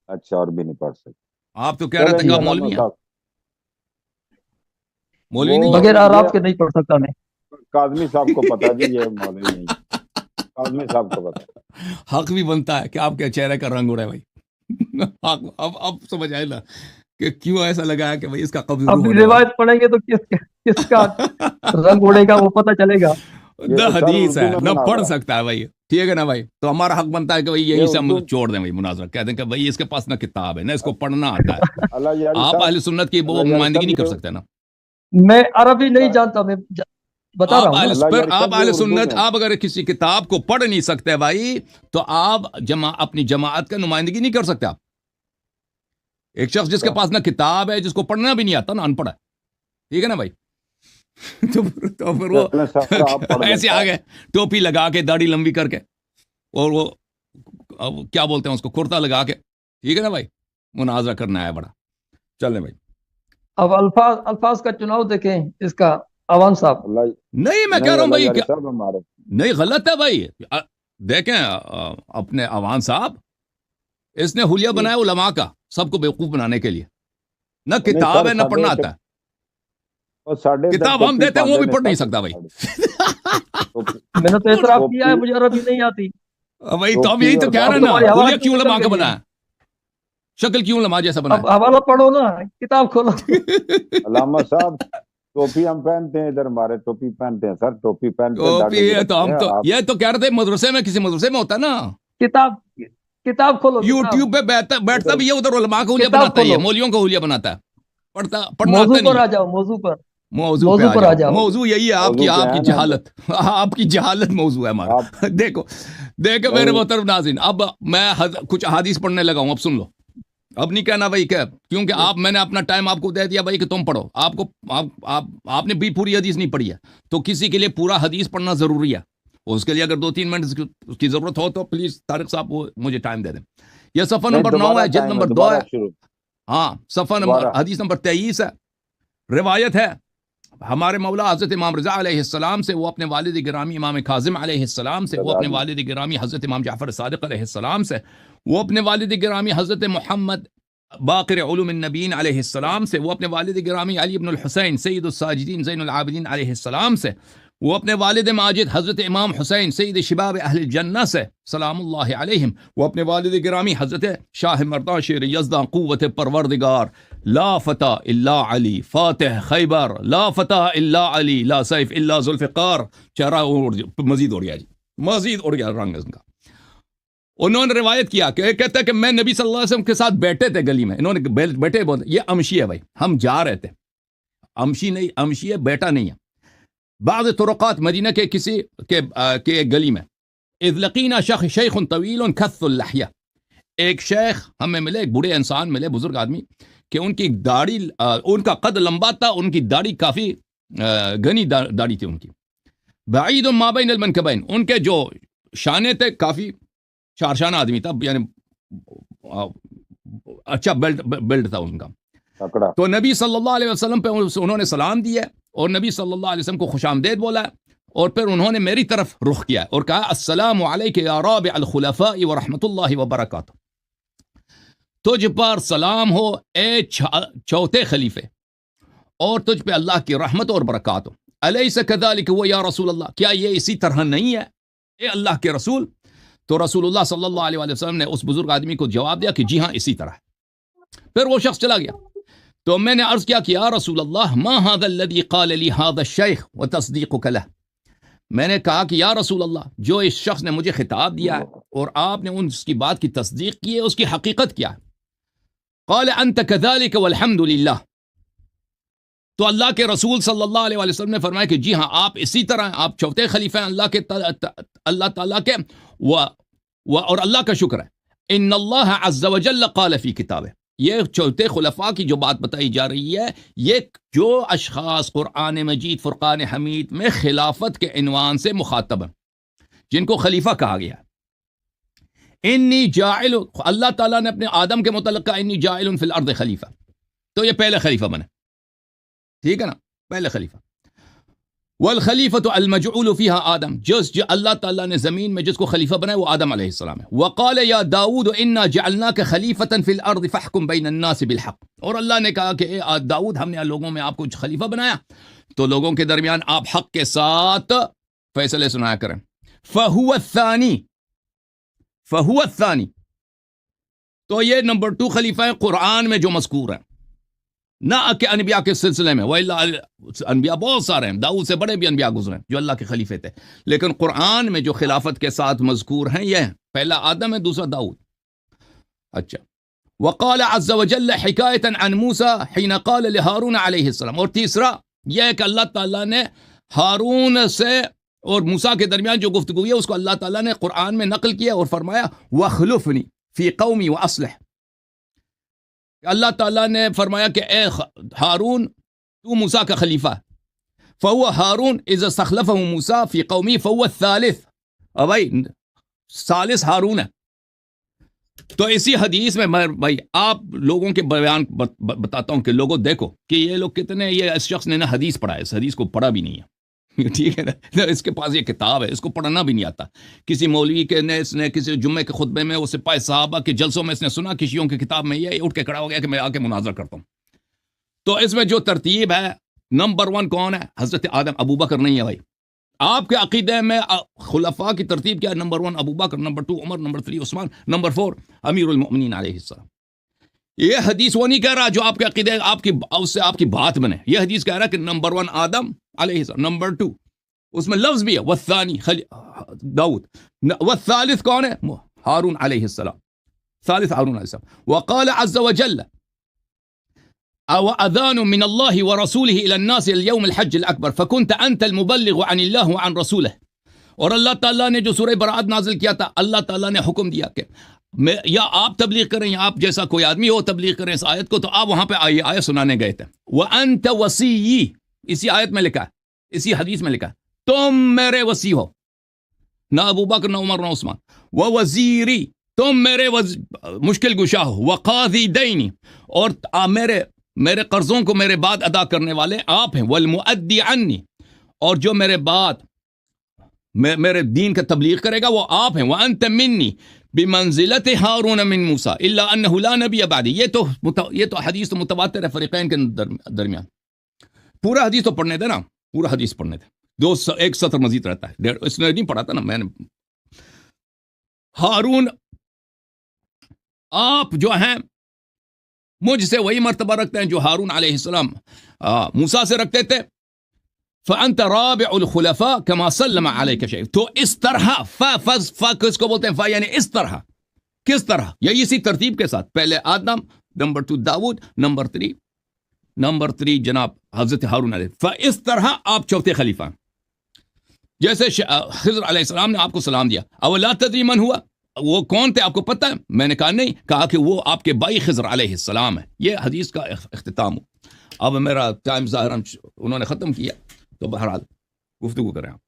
اچھا، عربی نہیں پڑھ سکتے. آپ تو کہہ رہے تھے کہ آپ مولوی ہیں. مولوی نہیں بغیر عرب کے نہیں پڑھ سکتا میں. کاظمی صاحب کو پتا جی، یہ مولوی نہیں. کاظمی صاحب کو پتا. حق بھی بنتا ہے کہ آپ کے چہرے کا رنگ اڑے بھائی. اب سمجھ آئے نا کہ کیوں ایسا لگا ہے کہ بھائی اس کا قبض اب روایت پڑھیں گے تو کس کا رنگ اڑے گا وہ پتہ چلے گا. نہ حدیث ہے نہ پڑھ سکتا ہے بھائی. ٹھیک ہے نا بھائی؟ تو ہمارا حق بنتا ہے کہ بھائی یہی سے ہم چھوڑ دیں بھائی مناظرہ. کہہ دیں کہ بھائی اس کے پاس نہ کتاب ہے نہ اس کو پڑھنا آتا ہے. آپ اہل سنت کی وہ نمائندگی نہیں کر سکتے نا. میں عربی نہیں جانتا، میں بتا رہا ہوں. آپ اہل سنت، آپ اگر کسی کتاب کو پڑھ نہیں سکتے بھائی تو آپ اپنی جماعت کا نمائندگی نہیں کر سکتے. آپ ایک شخص جس کے پاس نہ کتاب ہے، جس کو پڑھنا بھی نہیں آتا، نا ان پڑھ ہے، ٹھیک ہے نا بھائی؟ تو پھر وہ ایسے آ گئے ٹوپی لگا کے، داڑھی لمبی کر کے، اور وہ کیا بولتے ہیں اس کو، کرتا لگا کے، ٹھیک ہے نا بھائی؟ مناظرہ کرنا ہے بڑا. چلیں بھائی. اب الفاظ کا چناؤ دیکھیں اس کا عوان صاحب. نہیں میں کہہ رہا ہوں بھائی نہیں، غلط ہے بھائی. دیکھیں اپنے عوان صاحب، اس نے حلیہ بنایا علماء کا سب کو بیوقوف بنانے کے لیے. نہ کتاب ہے نہ پڑھنا آتا ہے. کتاب ہم دیتے ہیں وہ بھی پڑھ نہیں سکتا بھائی. میں نے تو اعتراف کیا ہے مجھے عربی نہیں آتی بھائی. تو ہم یہی تو کہہ رہے ہیں نا، حلیہ کیوں علماء کا بنایا، شکل کیوں علماء جیسا بنایا. اب حوالہ پڑھو نا، کتاب کھولو. علامہ صاحب ٹوپی ہم پہنتے ہیں، ادھر ہمارے ٹوپی پہنتے ہیں سر، ٹوپی پہنتے ہیں. تو ہم تو یہ تو کہہ رہے تھے مدرسے میں، کسی مدرسے میں ہوتا ہے نا، کتاب کھولو. یوٹیوب پہ بیٹھتا بھی ہے، ادھر علماء کا حلیہ بناتا ہے، مولیوں کا حلیہ بناتا ہے. پڑھنا موضوع پر آ جاؤ، موضوع پر آ جاؤ. موضوع یہی ہے آپ کی جہالت. آپ کی جہالت موضوع ہے ہمارا. دیکھو میرے محترم ناظرین، اب میں کچھ احادیث پڑھنے لگا ہوں. اب سن لو، اب نہیں کہنا بھائی کہ کیونکہ میں نے اپنا ٹائم آپ کو دے دیا بھائی کہ تم پڑھو. آپ نے بھی پوری حدیث نہیں پڑھی ہے، تو کسی کے لیے پورا حدیث پڑھنا ضروری ہے. اس کے لیے اگر 2-3 منٹ اس کی ضرورت ہو تو پلیز طارق صاحب وہ مجھے ٹائم دے دیں. یہ صفحہ نمبر 9 ہے، جلد نمبر 2 ہے. ہاں صفحہ نمبر، حدیث نمبر 23 ہے. روایت ہے ہمارے مولا حضرت امام رضا علیہ السلام سے، وہ اپنے والد گرامی امام کاظم علیہ السلام سے، وہ اپنے والد گرامی حضرت امام جعفر صادق علیہ السلام سے، وہ اپنے والد گرامی حضرت محمد باقر علوم النبیین علیہ السلام سے، وہ اپنے والد گرامی علی بن الحسین سید الساجدین زین العابدین علیہ السلام سے، وہ اپنے والد ماجد حضرت امام حسین سید شباب اہل الجنہ سے سلام اللہ علیہم، وہ اپنے والد گرامی حضرت شاہ مردان شیر یزداں قوت پروردگار لا فتح الا علی فاتح خیبر لا فتح الا علی لا سیف الا ذوالفقار، چہرہ مزید اڑ گیا جی، مزید اڑ گیا رنگ ان کا۔ انہوں نے روایت کیا کہ کہتا ہے کہ میں نبی صلی اللہ علیہ وسلم کے ساتھ بیٹھے تھے گلی میں، انہوں نے بیٹھے بولتے یہ امشی ہے بھائی، ہم جا رہے تھے، امشی نہیں، امشی ہے بیٹا نہیں ہے، بعض طرقات مدینہ کے کسی کے گلی میں، اذ لقینا شیخ طویل کث اللحیہ، ایک شیخ ہمیں ملے، ایک بوڑھے انسان ملے، بزرگ آدمی، کہ ان کی داڑھی، ان کا قد لمبا تھا، ان کی داڑھی کافی گھنی داڑھی تھی ان کی، بعید ما بین المنکبین، ان کے جو شانے تھے کافی چارشانہ آدمی تھا، یعنی اچھا بیلٹ تھا ان کا۔ تو نبی صلی اللہ علیہ وسلم پہ انہوں نے سلام دیا اور نبی صلی اللہ علیہ وسلم کو خوش آمدید بولا، اور پھر انہوں نے میری طرف رخ کیا اور کہا السلام علیک یا رابع الخلفاء ورحمۃ اللہ وبرکاتہ، تجھ پر سلام ہو اے چوتھے خلیفے، اور تجھ پہ اللہ کی رحمت اور برکات ہو، الیس کذالک ہوا یا رسول اللہ، کیا یہ اسی طرح نہیں ہے اے اللہ کے رسول؟ تو رسول اللہ صلی اللہ علیہ وسلم نے اس بزرگ آدمی کو جواب دیا کہ جی ہاں اسی طرح ہے۔ پھر وہ شخص چلا گیا، تو میں نے عرض کیا کہ یا رسول اللہ ما هذا الذي قال لي هذا الشيخ وتصديقك له، میں نے کہا کہ یا رسول اللہ جو اس شخص نے مجھے خطاب دیا ہے اور آپ نے اس کی بات کی تصدیق کی ہے، اس کی حقیقت کیا ہے؟ قال انت كذلك والحمد للہ، تو اللہ کے رسول صلی اللہ علیہ وسلم نے فرمایا کہ جی ہاں آپ اسی طرح ہیں، آپ چوتھے خلیفہ ہیں اللہ تعالیٰ کے، اور اللہ کا شکر ہے، ان اللہ عز وجل قال فی کتابہ، یہ چوتھے خلفاء کی جو بات بتائی جا رہی ہے، یہ جو اشخاص قرآن مجید فرقان حمید میں خلافت کے عنوان سے مخاطب ہیں، جن کو خلیفہ کہا گیا ہے، انی جاعل، اللہ تعالیٰ نے اپنے آدم کے متعلق کہا انی جاعل فی الارض خلیفہ، تو یہ پہلے خلیفہ بنے، ٹھیک ہے نا، پہلے خلیفہ۔ والخلیفۃ المجعول فیہا آدم، جو اللہ تعالیٰ نے زمین میں جس کو خلیفہ بنایا وہ آدم علیہ السلام ہے۔ وقال یا داؤد انا جعلناک خلیفۃ فی الارض فاحکم بین الناس بالحق، اور اللہ نے کہا کہ اے داؤد ہم نے لوگوں میں آپ کو خلیفہ بنایا تو لوگوں کے درمیان آپ حق کے ساتھ فیصلے سنایا کریں۔ فہو الثانی، تو یہ نمبر 2 خلیفہ ہے قرآن میں جو مذکور ہے، نہ کہ انبیاء کے سلسلے میں، وَإِلَّا انبیاء بہت سارے ہیں، داؤد سے بڑے بھی انبیاء گزرے ہیں جو اللہ کے خلیفے تھے، لیکن قرآن میں جو خلافت کے ساتھ مذکور ہیں یہ ہیں، پہلا آدم ہے، دوسرا داؤد۔ اچھا، وقال عز وجل حکایتا عن موسیٰ حین قال لہارون علیہ السلام، اور تیسرا یہ ہے کہ اللہ تعالیٰ نے ہارون سے اور موسیٰ کے درمیان جو گفتگو ہے اس کو اللہ تعالیٰ نے قرآن میں نقل کیا اور فرمایا وَخْلُفْنِي فِي قَوْمِي وَأَصْلِحْ، اللہ تعالیٰ نے فرمایا کہ اے ہارون تو موسیٰ کا خلیفہ ہے، فَهُوَ ہارون اِذَا اسْتَخْلَفَهُ مُوسَىٰ فِي قَوْمِهِ فَهُوَ الثَّالِث، اور بھائی ثالث ہارون ہے۔ تو اسی حدیث میں بھائی آپ لوگوں کے بیان بتاتا ہوں کہ لوگوں دیکھو کہ یہ لوگ کتنے، یہ اس شخص نے نہ حدیث پڑھا ہے، اس حدیث کو پڑھا بھی نہیں ہے، ٹھیک ہے نا، اس کے پاس یہ کتاب ہے، اس کو پڑھنا بھی نہیں آتا، کسی مولوی کے نے اس نے کسی جمعے کے خطبے میں وہ سپاہی صحابہ کے جلسوں میں اس نے سنا کہ شیعوں کی کتاب میں یہ اٹھ کے کھڑا ہو گیا کہ میں آ کے مناظر کرتا ہوں۔ تو اس میں جو ترتیب ہے، نمبر 1 کون ہے؟ حضرت آدم، ابو بکر نہیں ہے بھائی، آپ کے عقیدے میں خلفاء کی ترتیب کیا ہے؟ نمبر 1 ابو بکر، نمبر 2 عمر، نمبر 3 عثمان، نمبر 4 امیر المؤمنین علیہ السلام۔ یہ حدیث وہ نہیں کہہ رہا جو آپ کے عقیدے اس سے آپ کی بات بنے، یہ حدیث کہہ رہا ہے کہ نمبر 1 آدم علیہ السلام، نمبر 2 اس میں لفظ بھی ہے والثانی داؤد، والثالث کون ہے؟ ہارون علیہ السلام، ثالث ہارون علیہ السلام۔ وقال عز وجل وَأَذَانٌ مِّنَ اللَّهِ وَرَسُولِهِ إِلَى النَّاسِ الْيَوْمِ الْحَجِّ الْأَكْبَرُ فَكُنْتَ أَنْتَ الْمُبَلِّغُ عَنِ اللَّهِ وَعَنْ رَسُولِهِ، اور اللہ تعالیٰ نے جو سورہ برات نازل کیا تھا، اللہ تعالیٰ نے حکم دیا کہ یا آپ تبلیغ کریں یا آپ جیسا کوئی آدمی ہو تبلیغ کریں اس آیت کو، تو آپ وہاں پہ آیت سنانے گئے تھے۔ وَأَنْتَ وَصِيِّي، اسی آیت میں لکھا ہے، اسی حدیث میں لکھا ہے تم میرے وصی ہو، نہ ابو بکر نہ عمر نہ عثمان۔ وَوَزِيرِي، تم میرے مشکل گشا ہو۔ وَقَاضِي دَيْنِي، اور میرے قرضوں کو میرے بعد ادا کرنے والے آپ ہیں۔ وَالْمُؤَدِّي عَنِّي، اور جو میرے بعد میرے دین کا تبلیغ کرے گا وہ آپ ہیں۔ وَأَنْتَ مِنِّي بِمَنزِلَةِ هَارُونَ مِن مُوسَىٰ إِلَّا أَنَّهُ لَا نَبِيَّ بَعْدِي، یہ تو حدیث تو متواتر ہے فریقین کے درمیان، پورا حدیث تو پڑھنے دے نا، پورا حدیث پڑھنے دے، ایک سطر مزید رہتا ہے، اس نے نہیں پڑھا تھا نا میں نے. ہارون آپ جو ہیں مجھ سے وہی مرتبہ رکھتے ہیں جو ہارون علیہ السلام موسیٰ سے رکھتے تھے. فأنت رابع الخلفاء كما سلم عليك شيء. تو اس طرح فا کس کو بولتے ہیں؟ فا یعنی اس طرح. کس طرح؟ یا اسی ترتیب کے ساتھ، پہلے آدم، نمبر 2 داؤد، نمبر 3 جناب حضرت ہارون علیہ. اس طرح آپ چوتھے خلیفہ ہیں. جیسے خضر علیہ السلام نے آپ کو سلام دیا، اولا تدری من ہوا، وہ کون تھے آپ کو پتہ ہے؟ میں نے کہا نہیں. کہا کہ وہ آپ کے بھائی خضر علیہ السلام ہے. یہ حدیث کا اختتام ہو. اب میرا ٹائم ظاہر انہوں نے ختم کیا، تو بہرحال گفتگو کریں آپ.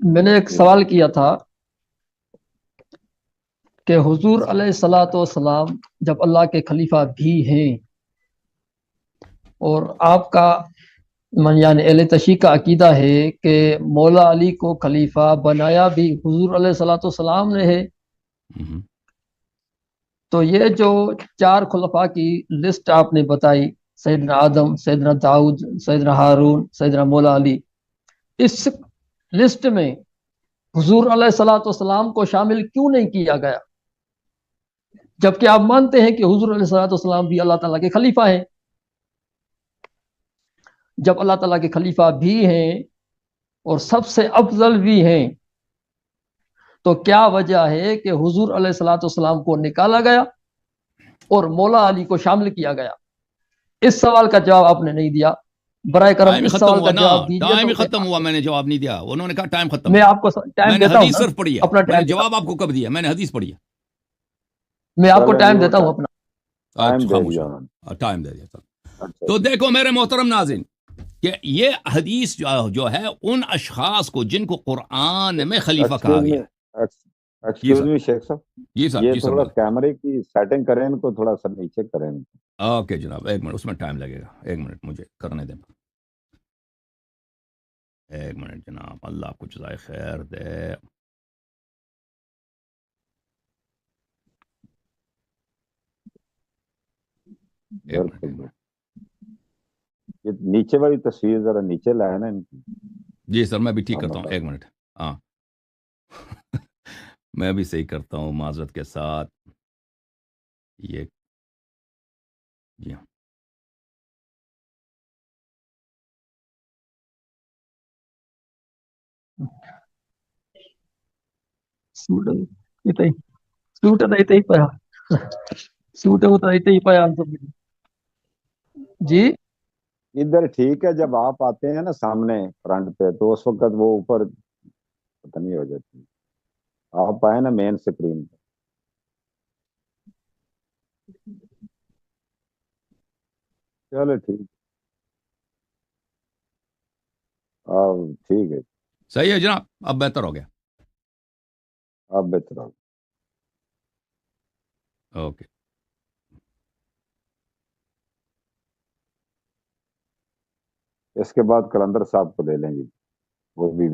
میں نے ایک سوال کیا تھا کہ حضور علیہ الصلاۃ والسلام جب اللہ کے خلیفہ بھی ہیں، اور آپ کا یعنی اہل تشیع کا عقیدہ ہے کہ مولا علی کو خلیفہ بنایا بھی حضور علیہ الصلاۃ والسلام نے ہے، تو یہ جو 4 خلفاء کی لسٹ آپ نے بتائی، سیدنا آدم، سیدنا داؤد، سیدنا ہارون، سیدنا مولا علی، اس لسٹ میں حضور علیہ الصلاۃ والسلام کو شامل کیوں نہیں کیا گیا، جبکہ آپ مانتے ہیں کہ حضور علیہ الصلاۃ والسلام بھی اللہ تعالیٰ کے خلیفہ ہیں؟ جب اللہ تعالیٰ کے خلیفہ بھی ہیں اور سب سے افضل بھی ہیں، تو کیا وجہ ہے کہ حضور علیہ الصلاۃ والسلام کو نکالا گیا اور مولا علی کو شامل کیا گیا؟ اس سوال کا جواب آپ نے نہیں دیا. برائے کرم اس سوال کا جواب دیجیے. ٹائم ختم ہوا، میں نے جواب نہیں دیا. انہوں نے کہا ٹائم ختم. میں آپ کو ٹائم دیتا ہوں، حدیث صرف پڑھی ہے. اپنا میں نے جواب آپ کو کب دیا؟ میں نے حدیث پڑھی ہے. میں آپ کو ٹائم دیتا ہوں اپنا. ٹائم دے دیا. تو دیکھو میرے محترم ناظرین کہ یہ حدیث جو ہے ان اشخاص کو جن کو قرآن میں خلیفہ کہا گیا. ایکسکیوز می شیخ صاحب، جی صاحب، یہ تھوڑا کیمرے کی سیٹنگ کریں، ان کو تھوڑا سا نیچے کریں. اوکے جناب، ایک منٹ، اس میں ٹائم لگے گا. ایک منٹ مجھے کرنے دیں. ایک منٹ جناب، اللہ آپ کو جزائے خیر دے. یہ نیچے والی تصویر ذرا نیچے لائے نا ان کی. جی سر، میں بھی ٹھیک کرتا ہوں. ایک منٹ. ہاں میں بھی صحیح کرتا ہوں معذرت کے ساتھ. یہ جی ہاں، جی ادھر ٹھیک ہے. جب آپ آتے ہیں نا سامنے فرنٹ پہ، تو اس وقت وہ اوپر پتہ نہیں ہو جاتی. آپ آئے نا مین سکرین پہ. چلو ٹھیک، ٹھیک ہے. صحیح ہے جناب، اب بہتر ہو گیا. آپ بہتر ہو. اوکے. اس کے بعد کلندر صاحب کو لے لیں گے، وہ بھی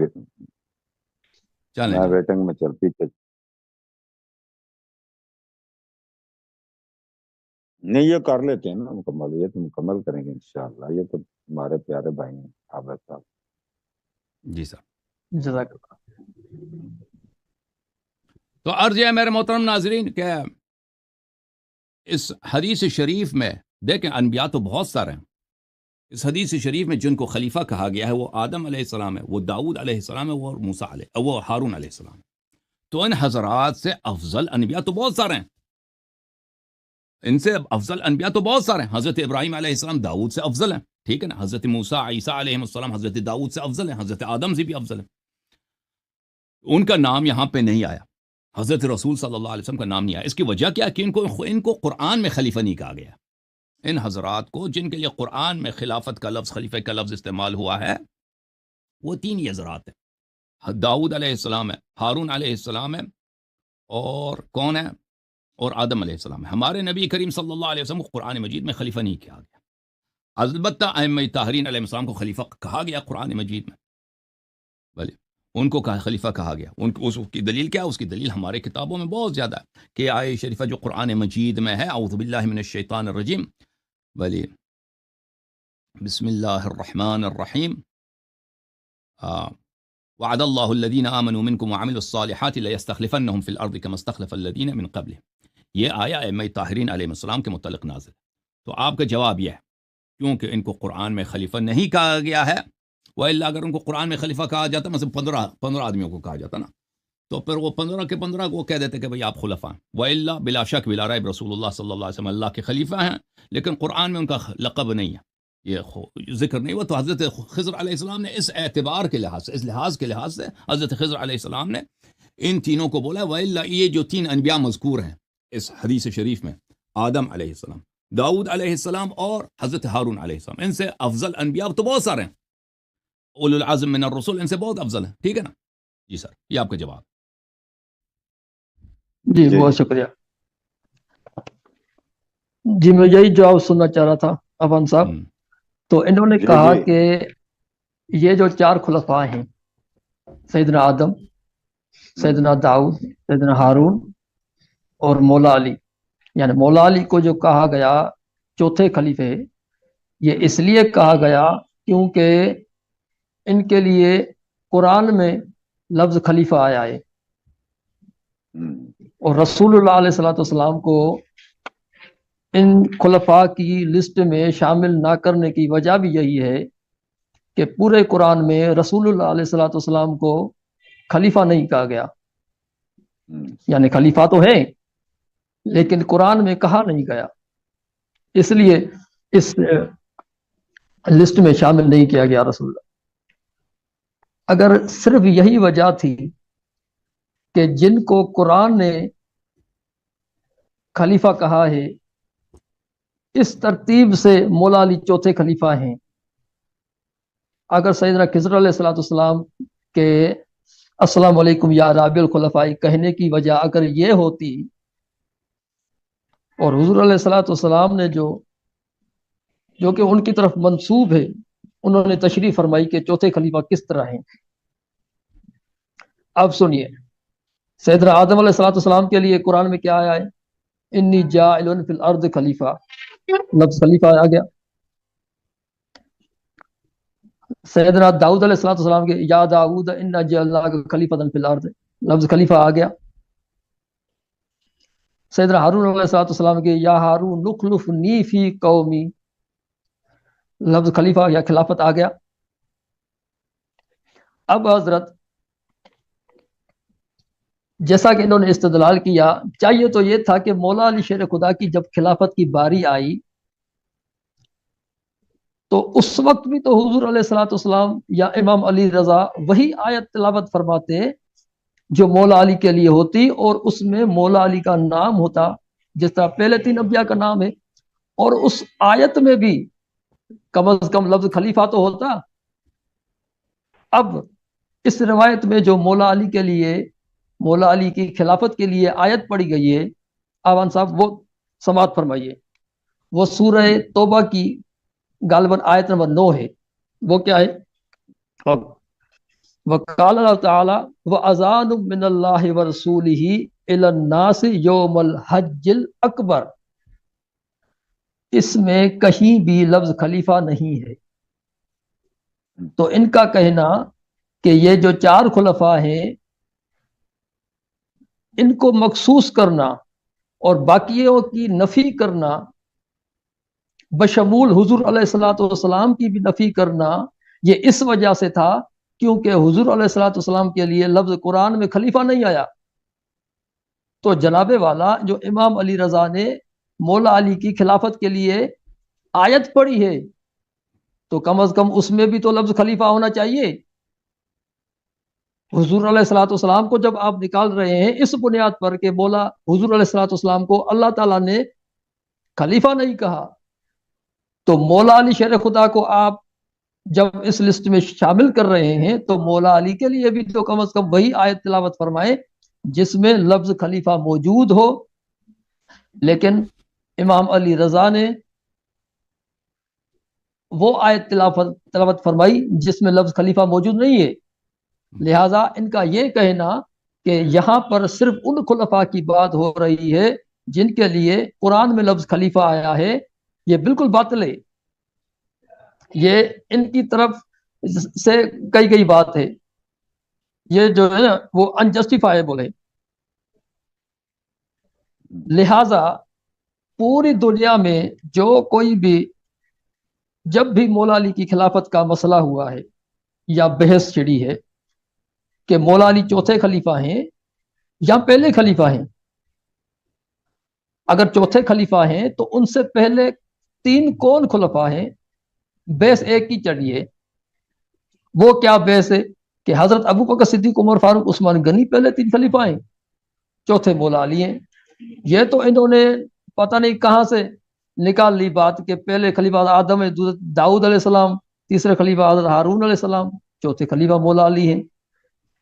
چلیں میں ویٹنگ میں چلتی تھی. نہیں یہ کر لیتے ہیں نا مکمل، یہ تو مکمل کریں گے انشاءاللہ. یہ تو ہمارے پیارے بھائی ہیں عابد صاحب. جی سر، جزاک اللہ. تو عرض ہے میرے محترم ناظرین کہ اس حدیث شریف میں دیکھیں انبیاء تو بہت سارے ہیں. اس حدیث شریف میں جن کو خلیفہ کہا گیا ہے وہ آدم علیہ السلام ہے، وہ داؤد علیہ السلام ہے، وہ موسیٰ علیہ، وہ ہارون علیہ السلام. تو ان حضرات سے افضل انبیاء تو بہت سارے ہیں. ان سے افضل انبیاء تو بہت سارے ہیں. حضرت ابراہیم علیہ السلام داؤد سے افضل ہیں، ٹھیک ہے نا. حضرت موسیٰ عیسیٰ علیہ السلام حضرت داؤد سے افضل ہیں، حضرت آدم سے بھی افضل ہیں. ان کا نام یہاں پہ نہیں آیا. حضرت رسول صلی اللہ علیہ وسلم کا نام نہیں آیا. اس کی وجہ کیا کہ ان کو قرآن میں خلیفہ نہیں کہا گیا. ان حضرات کو جن کے لیے قرآن میں خلافت کا لفظ، خلیفہ کا لفظ استعمال ہوا ہے، وہ 3 ہی حضرات ہیں. داؤد علیہ السلام ہے، ہارون علیہ السلام ہے، اور کون ہے؟ اور آدم علیہ السلام ہے. ہمارے نبی کریم صلی اللہ علیہ وسلم کو قرآن مجید میں خلیفہ نہیں کہا گیا. البتہ ائمہ طاہرین علیہ السلام کو خلیفہ کہا گیا قرآن مجید میں، بھلے ان کو خلیفہ کہا گیا. اس کی دلیل کیا ہے؟ اس کی دلیل ہمارے کتابوں میں بہت زیادہ ہے کہ آیہ شریفہ جو قرآن مجید میں ہے، اعوذ باللہ من الشیطان الرجیم، بھلے بسم اللہ الرحمن الرحیم، وعد اللہ الذین آمنوا منکم وعملوا الصالحات لیستخلفنہم فی الارض کما استخلف الذین من قبلہم. یہ آیا ائمہ طاہرین علیہ السلام کے متعلق نازل. تو آپ کا جواب یہ ہے کیونکہ ان کو قرآن میں خلیفہ نہیں کہا گیا ہے، وإلا اگر ان کو قرآن میں خلیفہ کہا جاتا، مثلا 15 آدمیوں کو کہا جاتا نا، تو پھر وہ 15 کے 15 کو کہہ دیتے کہ بھئی آپ خلفاء ہیں. وإلا بلا شک بلا ریب رسول اللہ صلی اللہ علیہ وسلم اللہ کے خلیفہ ہیں، لیکن قرآن میں ان کا لقب نہیں ہے، یہ ذکر نہیں ہوا. تو حضرت خضر علیہ السلام نے اس اعتبار کے لحاظ سے، اس لحاظ کے لحاظ سے حضرت خضر علیہ السلام نے ان تینوں کو بولا. وإلا یہ جو 3 انبیاء مذکور ہیں اس حدیث شریف میں، آدم علیہ السلام، داؤد علیہ السلام اور حضرت ہارون علیہ السلام، ان سے افضل انبیاء تو بہت سارے ہیں، اولو العزم من الرسل ان سے بہت افضل ہیں. ٹھیک ہے نا جی سر، یہ آپ کا جواب. جی بہت شکریہ. جی میں یہی جواب سننا چاہ رہا تھا افان صاحب. تو انہوں نے کہا کہ یہ جو 4 خلفاء ہیں، سیدنا آدم، سیدنا داؤد، سیدنا ہارون اور مولا علی، یعنی مولا علی کو جو کہا گیا چوتھے خلیفے، یہ اس لیے کہا گیا کیونکہ ان کے لیے قرآن میں لفظ خلیفہ آیا ہے، اور رسول اللہ علیہ الصلوۃ والسلام کو ان خلفاء کی لسٹ میں شامل نہ کرنے کی وجہ بھی یہی ہے کہ پورے قرآن میں رسول اللہ علیہ الصلوۃ والسلام کو خلیفہ نہیں کہا گیا. یعنی خلیفہ تو ہے لیکن قرآن میں کہا نہیں گیا، اس لیے اس لسٹ میں شامل نہیں کیا گیا رسول اللہ. اگر صرف یہی وجہ تھی کہ جن کو قرآن نے خلیفہ کہا ہے، اس ترتیب سے مولا علی چوتھے خلیفہ ہیں. اگر سیدنا خضر علیہ الصلوۃ والسلام کے السلام علیکم یا رابع الخلفاء کہنے کی وجہ اگر یہ ہوتی، اور حضور علیہ الصلوۃ والسلام نے جو کہ ان کی طرف منسوب ہے، انہوں نے تشریح فرمائی کہ چوتھے خلیفہ کس طرح ہیں. اب سنیے، سیدنا آدم علیہ الصلوۃ والسلام کے لیے قرآن میں کیا آیا ہے؟ انی جاعل فی الارض خلیفہ، لفظ خلیفہ آ گیا. سیدنا داؤد علیہ الصلوۃ والسلام کے یا داؤد انا جعلناک خلیفۃ فی الارض، لفظ خلیفہ آ گیا. سیدنا ہارون علیہ الصلوۃ والسلام کے یا ہارون اخلفنی فی قومی، لفظ خلیفہ یا خلافت آ گیا. اب حضرت جیسا کہ انہوں نے استدلال کیا، چاہیے تو یہ تھا کہ مولا علی شیر خدا کی جب خلافت کی باری آئی تو اس وقت بھی تو حضور علیہ الصلوۃ والسلام یا امام علی رضا وہی آیت تلاوت فرماتے جو مولا علی کے لیے ہوتی، اور اس میں مولا علی کا نام ہوتا جس طرح پہلے 3 انبیاء کا نام ہے، اور اس آیت میں بھی کم از کم لفظ خلیفہ تو ہوتا. اب اس روایت میں جو مولا علی کے لیے، مولا علی کی خلافت کے لیے آیت پڑھی گئی ہے، آوان صاحب وہ سماعت فرمائیے. وہ سورہ توبہ کی غالباً آیت نمبر 9 ہے. وہ کیا ہے؟ وقال اللہ تعالی وَأَذَانٌ مِّنَ اللَّهِ وَرَسُولِهِ إِلَى النَّاسِ يَوْمَ الْحَجِّ الْأَكْبَرِ. اس میں کہیں بھی لفظ خلیفہ نہیں ہے. تو ان کا کہنا کہ یہ جو 4 خلفاء ہیں ان کو مخصوص کرنا اور باقیوں کی نفی کرنا، بشمول حضور علیہ الصلوۃ والسلام کی بھی نفی کرنا، یہ اس وجہ سے تھا کیونکہ حضور علیہ الصلوۃ والسلام کے لیے لفظ قرآن میں خلیفہ نہیں آیا. تو جناب والا جو امام علی رضا نے مولا علی کی خلافت کے لیے آیت پڑھی ہے، تو کم از کم اس میں بھی تو لفظ خلیفہ ہونا چاہیے. حضور علیہ الصلوۃ والسلام کو جب آپ نکال رہے ہیں اس بنیاد پر کہ مولا حضور علیہ الصلوۃ والسلام کو اللہ تعالیٰ نے خلیفہ نہیں کہا، تو مولا علی شیر خدا کو آپ جب اس لسٹ میں شامل کر رہے ہیں تو مولا علی کے لیے بھی تو کم از کم وہی آیت تلاوت فرمائیں جس میں لفظ خلیفہ موجود ہو. لیکن امام علی رضا نے وہ آیت تلاوت فرمائی جس میں لفظ خلیفہ موجود نہیں ہے. لہٰذا ان کا یہ کہنا کہ یہاں پر صرف ان خلفاء کی بات ہو رہی ہے جن کے لیے قرآن میں لفظ خلیفہ آیا ہے، یہ بالکل باطل ہے. یہ ان کی طرف اس سے کئی بات ہے، یہ جو ہے نا وہ انجسٹیفائیبل ہے. لہذا پوری دنیا میں جو کوئی بھی جب بھی مولا علی کی خلافت کا مسئلہ ہوا ہے یا بحث چھڑی ہے کہ مولا علی چوتھے خلیفہ ہیں یا پہلے خلیفہ ہیں، اگر چوتھے خلیفہ ہیں تو ان سے پہلے 3 کون خلفاء ہیں، بحث ایک ہی چڑھی ہے. وہ کیا بحث ہے کہ حضرت ابو بکر صدیق، عمر فاروق، عثمان غنی پہلے 3 خلیفہ ہیں، چوتھے مولا علی ہیں. یہ تو انہوں نے پتہ نہیں کہاں سے نکال لی بات کہ پہلے خلیفہ آدم ہے، داؤد علیہ السلام، تیسرے خلیفہ حضرت ہارون علیہ السلام، چوتھے خلیفہ مولا علی ہیں.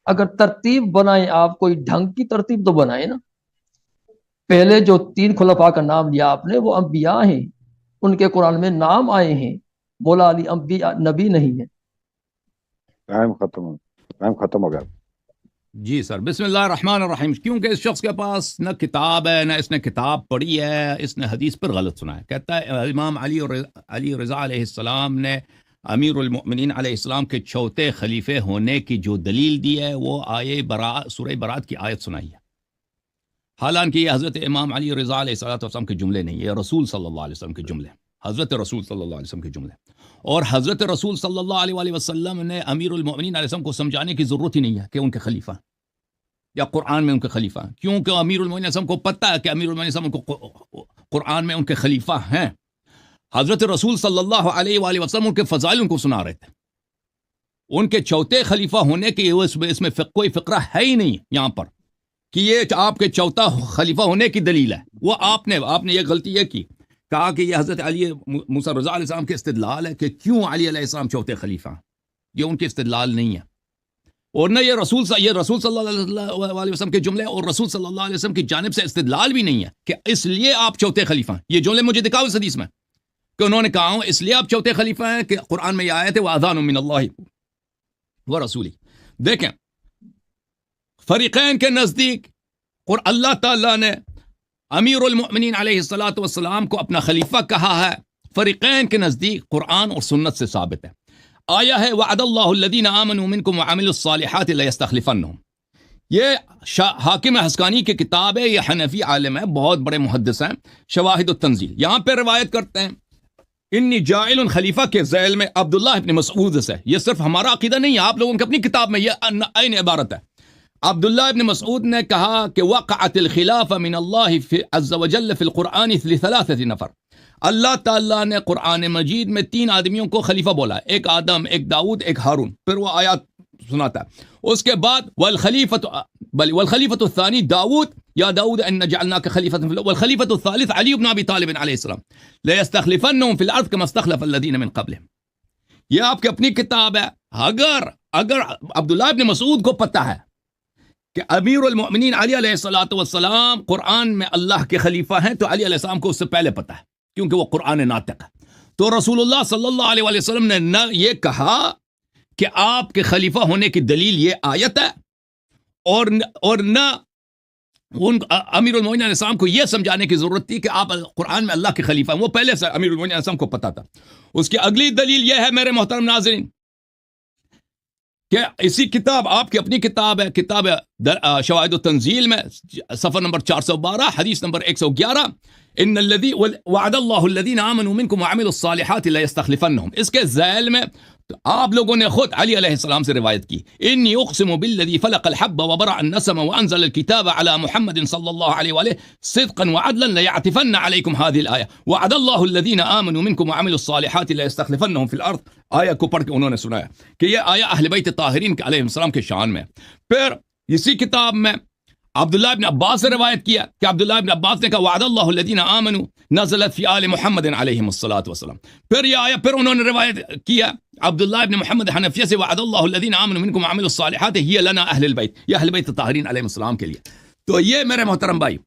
اگر ترتیب بنائیں آپ، کوئی ڈھنگ کی ترتیب تو بنائیں نا. پہلے جو 3 خلفاء کا نام لیا آپ نے وہ انبیاء ہیں، ان کے قرآن میں نام آئے ہیں. مولا علی انبیاء نبی نہیں ہے. ٹائم ختم ہو گیا. جی سر، بسم اللہ الرحمن الرحیم. کیونکہ اس شخص کے پاس نہ کتاب ہے، نہ اس نے کتاب پڑھی ہے، اس نے حدیث پر غلط سنا ہے. کہتا ہے امام علی رضا علیہ السلام نے امیر المؤمنین علیہ السلام کے چوتھے خلیفے ہونے کی جو دلیل دی ہے وہ سورہ برات کی آیت سنائی ہے. حالانکہ یہ حضرت امام علی رضا علیہ السلام کے جملے نہیں، یہ رسول صلی اللہ علیہ وسلم کے جملے، حضرت رسول صلی اللہ علیہ وسلم کے جملے. اور حضرت رسول صلی اللہ علیہ وسلم نے امیر المؤمنین علیہ السلام کو سمجھانے کی ضرورت ہی نہیں ہے کہ ان کے خلیفہ یا قرآن میں ان کے خلیفہ، کیونکہ امیر المؤمنین علیہ السلام کو پتہ ہے کہ امیر المؤمنین علیہ السلام کو قرآن میں ان کے خلیفہ ہیں. حضرت رسول صلی اللہ علیہ وآلہ وسلم ان کے فضائل ان کو سنا رہے تھے. ان کے چوتھے خلیفہ ہونے کی اس میں کوئی فقرہ ہے ہی نہیں یہاں پر کہ یہ آپ کے چوتھا خلیفہ ہونے کی دلیل ہے. وہ آپ نے یہ غلطی یہ کی، کہا کہ یہ حضرت علی موسیٰ رضا علیہ السلام کے استدلال ہے کہ کیوں علی علیہ السلام چوتھے خلیفہ ہیں. یہ ان کے استدلال نہیں ہے، اور نہ یہ رسول صلی اللہ علیہ وسلم کے جملے اور رسول صلی اللہ علیہ وسلم کی جانب سے استدلال بھی نہیں ہے کہ اس لیے آپ چوتھے خلیفہ ہیں. یہ جملے مجھے دکھاؤ اس حدیث میں کہ انہوں نے کہا ہوں اس لیے آپ چوتھے خلیفہ ہیں کہ قرآن میں یہ آیت ہے وَأَذَانٌ مِّنَ اللَّهِ وَرَسُولِهِ. دیکھیں فریقین کے نزدیک اور اللہ تعالیٰ نے امیر المؤمنین علیہ الصلاۃ والسلام کو اپنا خلیفہ کہا ہے. فریقین کے نزدیک قرآن اور سنت سے ثابت ہے. آیا ہے وعد اللہ الذین آمنوا منکم وعملوا الصالحات لیستخلفنہم. یہ حاکم حسکانی کی کتاب ہے، یہ حنفی عالم ہے، بہت بڑے محدث ہیں. شواہد التنزیل یہاں پہ روایت کرتے ہیں انی جاعل خلیفہ کے ذیل میں عبداللہ ابن مسعود سے. یہ صرف ہمارا عقیدہ نہیں ہے، آپ لوگوں کی اپنی کتاب میں یہ عین عبارت ہے. عبداللہ ابن مسعود نے کہا کہ وقعت الخلافہ من اللہ عز وجل فی القرآن لثلاثة نفر. اللہ تعالیٰ نے قرآن مجید میں 3 آدمیوں کو خلیفہ بولا ہے، ایک آدم، ایک داؤد، ایک ہارون. پھر وہ آیات سناتا ہے. اس کے بعد والخلیفۃ الثانی داؤد یا داؤد ان جعلناک خلیفۃ والخلیفۃ الثالث علی بن ابی طالب علیہ السلام لیستخلفنہم فی الارض کما استخلف الذین من قبلہم. یہ آپ کی اپنی کتاب ہے. اگر عبداللہ ابن مسعود کو پتہ ہے کہ امیر المؤمنین علی علیہ الصلوۃ والسلام قرآن میں اللہ کے خلیفہ ہیں تو علی علیہ السلام کو اس سے پہلے پتہ ہے کیونکہ وہ قرآن ناطق ہے. تو رسول اللہ صلی اللہ علیہ وآلہ وسلم نے نہ یہ کہا کہ آپ کے خلیفہ ہونے کی دلیل یہ آیت ہے، اور نہ امیر المؤمنین علیہ السلام کو یہ سمجھانے کی ضرورت تھی کہ آپ قرآن میں اللہ کے خلیفہ ہیں. وہ پہلے سے امیر المؤمنین علیہ السلام کو پتہ تھا. اس کی اگلی دلیل یہ ہے میرے محترم ناظرین کہ اسی کتاب، آپ کی اپنی کتاب ہے، کتاب شواہد التنزیل میں صفحہ نمبر 412 حدیث نمبر 111 ان الذی وعد اللہ الذین آمنوا منکم وعملوا الصالحات لیستخلفنہم. اس کے ذیل میں آپ لوگوں نے خود علی علیہ السلام سے روایت کی انی اقسم بالذی فلق الحب وبرأ النسم وانزل الكتاب على محمد صلی اللہ علیہ وآلہ صدقا وعدلا لیعطفن علیکم هذه الآیہ وعد اللہ الذین آمنوا منکم وعملوا الصالحات لیستخلفنہم فی الارض. آیہ کو پڑھ کے انہوں نے سنایا کہ یہ آیہ اہل بیت طاہرین علیہ السلام کے شان میں. پھر اسی کتاب میں عبداللہ ابن عباس سے روایت کیا کہ عبداللہ ابن عباس نے کہا وعد اللہ الذین آمنوا نزلت فی آل محمد علیہم الصلاۃ والسلام. پھر یہ آیا، پھر انہوں نے روایت کیا عبداللہ ابن محمد حنفیہ سے وعد اللہ الذین آمنوا منکم وعملوا الصالحات ہی لنا اہل البیت، یہ اہل بیت طاہرین علیہم السلام کے لیے. تو یہ میرے محترم بھائی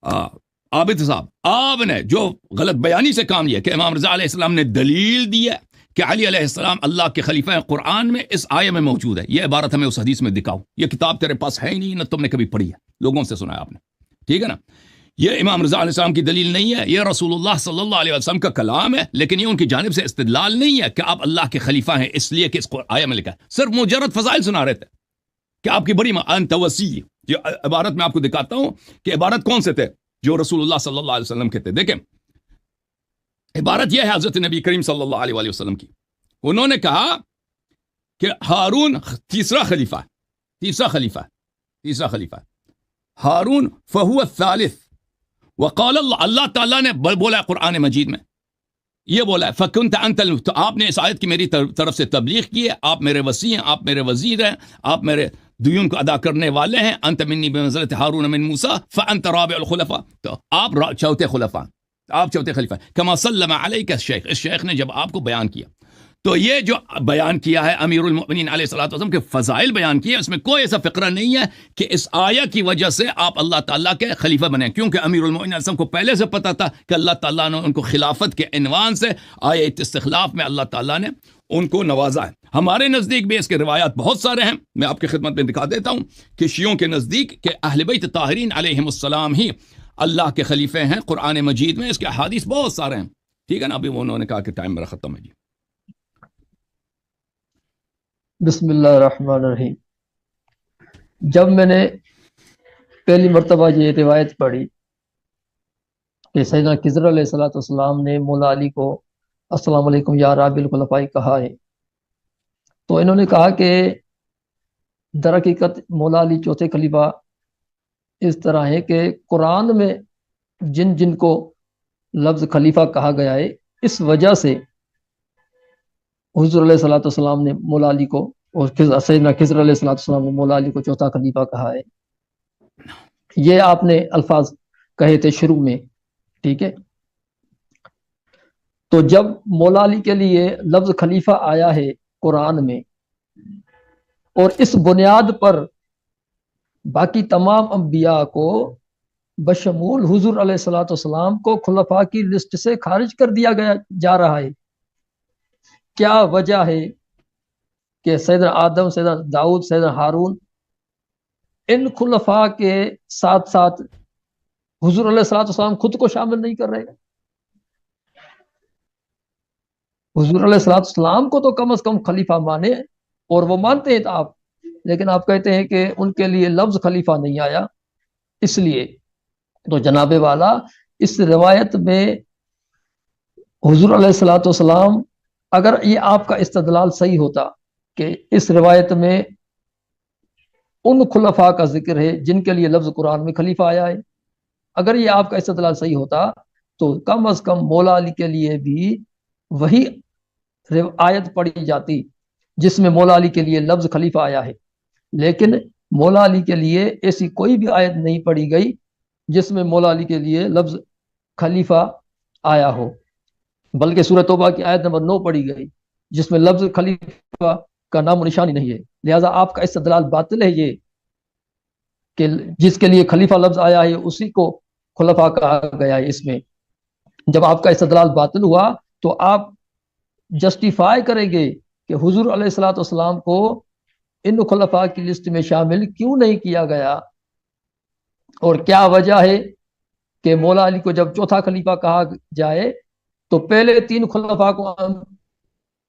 عابد صاحب، آپ نے جو غلط بیانی سے کام لیا کہ امام رضا علیہ السلام نے دلیل دی ہے کہ علی علیہ السلام اللہ کے خلیفہ ہیں، قرآن میں اس آیے میں موجود ہے. یہ عبارت ہمیں اس حدیث میں دکھاؤ. یہ کتاب تیرے پاس ہے ہی نہیں، نہ تم نے کبھی پڑھی ہے، لوگوں سے سنا ہے آپ نے، ٹھیک ہے نا. یہ امام رضا علیہ السلام کی دلیل نہیں ہے، یہ رسول اللہ صلی اللہ علیہ وسلم کا کلام ہے، لیکن یہ ان کی جانب سے استدلال نہیں ہے کہ آپ اللہ کے خلیفہ ہیں اس لیے کہ اس آیہ میں لکھا ہے، صرف مجرد فضائل سنا رہے تھے کہ آپ کی بڑی انت وسیع. یہ عبارت میں آپ کو دکھاتا ہوں کہ عبارت کون سے تھے جو رسول اللہ صلی اللہ علیہ وسلم کے تھے. دیکھیں عبارت یہ ہے حضرت نبی کریم صلی اللہ علیہ وآلہ وسلم کی. انہوں نے کہا کہ ہارون تیسرا خلیفہ ہارون فہو الثالث، وقال اللہ تعالیٰ نے بولا ہے قرآن مجید میں، یہ بولا ہے فکنت انت تو آپ نے اس آیت کی میری طرف سے تبلیغ کی ہے، آپ میرے وسیع ہیں، آپ میرے وزیر ہیں، آپ میرے دیون کو ادا کرنے والے ہیں. انت منی بمنزلت ہارون من موسیٰ فانت رابع الخلفاء، تو آپ چوتھے خلفاء، آپ چوتھے خلیفہ. کما سلم علیک الشیخ، اس شیخ نے جب آپ کو بیان کیا، تو یہ جو بیان کیا ہے امیر المؤمنین علیہ الصلوۃ والسلام کے فضائل بیان کیے، اس میں کوئی ایسا فقرہ نہیں ہے کہ اس آیہ کی وجہ سے آپ اللہ تعالیٰ کے خلیفہ بنے، کیونکہ امیر المؤمنین علیہ السلام کو پہلے سے پتہ تھا کہ اللہ تعالیٰ نے ان کو خلافت کے عنوان سے آیت استخلاف میں اللہ تعالیٰ نے ان کو نوازا ہے. ہمارے نزدیک بھی اس کے روایات بہت سارے ہیں، میں آپ کی خدمت میں دکھا دیتا ہوں کہ شیعوں کے نزدیک کہ اہل بیت طاہرین علیہم السلام ہی اللہ کے خلیفے ہیں. قرآن مجید میں اس کے احادیث بہت سارے ہیں. ٹھیک ہے نا، ابھی انہوں نے کہا کہ ٹائم میرا ختم ہے. جی بسم اللہ الرحمن الرحیم. جب میں نے پہلی مرتبہ یہ روایت پڑھی کہ سیدنا خضر علیہ الصلوۃ والسلام نے مولا علی کو السلام علیکم یا رابع الخلفاء کہا ہے، تو انہوں نے کہا کہ در حقیقت مولا علی چوتھے خلیفہ اس طرح ہے کہ قرآن میں جن جن کو لفظ خلیفہ کہا گیا ہے، اس وجہ سے حضور علیہ الصلوۃ والسلام نے مولا علی کو اور سیدنا خضر علیہ الصلوۃ والسلام نے مولا علی کو چوتھا خلیفہ کہا ہے. یہ آپ نے الفاظ کہے تھے شروع میں، ٹھیک ہے. تو جب مولا علی کے لیے لفظ خلیفہ آیا ہے قرآن میں، اور اس بنیاد پر باقی تمام انبیاء کو بشمول حضور علیہ الصلوۃ والسلام کو خلفاء کی لسٹ سے خارج کر دیا گیا جا رہا ہے، کیا وجہ ہے کہ سیدنا آدم، سیدنا داؤد، سیدنا ہارون ان خلفاء کے ساتھ ساتھ حضور علیہ الصلوۃ والسلام خود کو شامل نہیں کر رہے؟ حضور علیہ الصلوۃ والسلام کو تو کم از کم خلیفہ مانے، اور وہ مانتے ہیں آپ، لیکن آپ کہتے ہیں کہ ان کے لیے لفظ خلیفہ نہیں آیا. اس لیے تو جناب والا اس روایت میں حضور علیہ الصلوۃ والسلام، اگر یہ آپ کا استدلال صحیح ہوتا کہ اس روایت میں ان خلفاء کا ذکر ہے جن کے لیے لفظ قرآن میں خلیفہ آیا ہے، اگر یہ آپ کا استدلال صحیح ہوتا تو کم از کم مولا علی کے لیے بھی وہی آیت پڑھی جاتی جس میں مولا علی کے لیے لفظ خلیفہ آیا ہے. لیکن مولا علی کے لیے ایسی کوئی بھی آیت نہیں پڑھی گئی جس میں مولا علی کے لیے لفظ خلیفہ آیا ہو، بلکہ سورۃ توبہ کی آیت نمبر 9 پڑھی گئی جس میں لفظ خلیفہ کا نام و نشانی نہیں ہے. لہذا آپ کا استدلال باطل ہے، یہ کہ جس کے لیے خلیفہ لفظ آیا ہے اسی کو خلفاء کہا گیا ہے. اس میں جب آپ کا استدلال باطل ہوا تو آپ جسٹیفائی کریں گے کہ حضور علیہ الصلوۃ والسلام کو ان خلفاء کی لسٹ میں شامل کیوں نہیں کیا گیا، اور کیا وجہ ہے کہ مولا علی کو جب چوتھا خلیفہ کہا جائے تو پہلے 3 خلفاء کو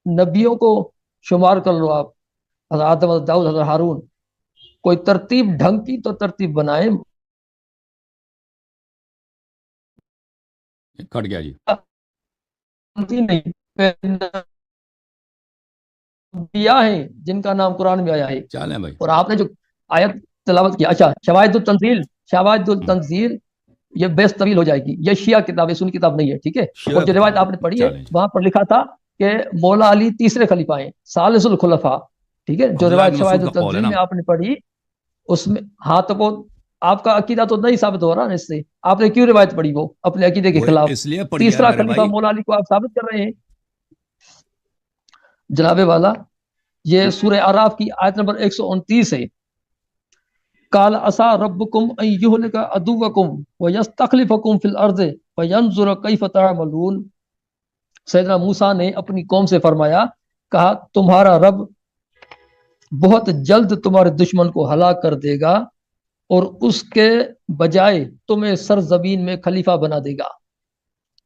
نبیوں کو شمار کر لو آپ، حضرت آدم، حضرت داؤد، حضرت ہارون. کوئی ترتیب ڈھنگ کی تو ترتیب بنائیں. کٹ گیا جی. نہیں، انبیاء ہیں جن کا نام قرآن میں آیا ہے. چلیں بھائی، اور آپ نے جو آیت تلاوت کی، اچھا شواہد التنزیل یہ بیس طویل ہو جائے گی، یہ شیعہ کتاب ہے، سنی کتاب نہیں ہے، ٹھیک ہے. اور جو روایت آپ نے پڑھی ہے وہاں پر لکھا تھا کہ مولا علی تیسرے خلیفہ ہیں، ثالث الخلفاء، ٹھیک ہے. جو روایت شواہد التنزیل میں آپ نے پڑھی اس میں ہاں، تو وہ آپ کا عقیدہ تو نہیں ثابت ہو رہا نا، اس سے آپ نے کیوں روایت پڑھی وہ اپنے عقیدے کے خلاف؟ تیسرا خلیفہ مولا علی کو آپ ثابت کر رہے ہیں. جناب والا یہ سورہ اعراف کی آیت نمبر 129 ہے. قال عسى ربكم ان يهلك عدوكم ويستخلفكم في الارض فينظر كيف تعملون. سیدنا موسیٰ نے اپنی قوم سے فرمایا، کہا تمہارا رب بہت جلد تمہارے دشمن کو ہلاک کر دے گا اور اس کے بجائے تمہیں سرزمین میں خلیفہ بنا دے گا.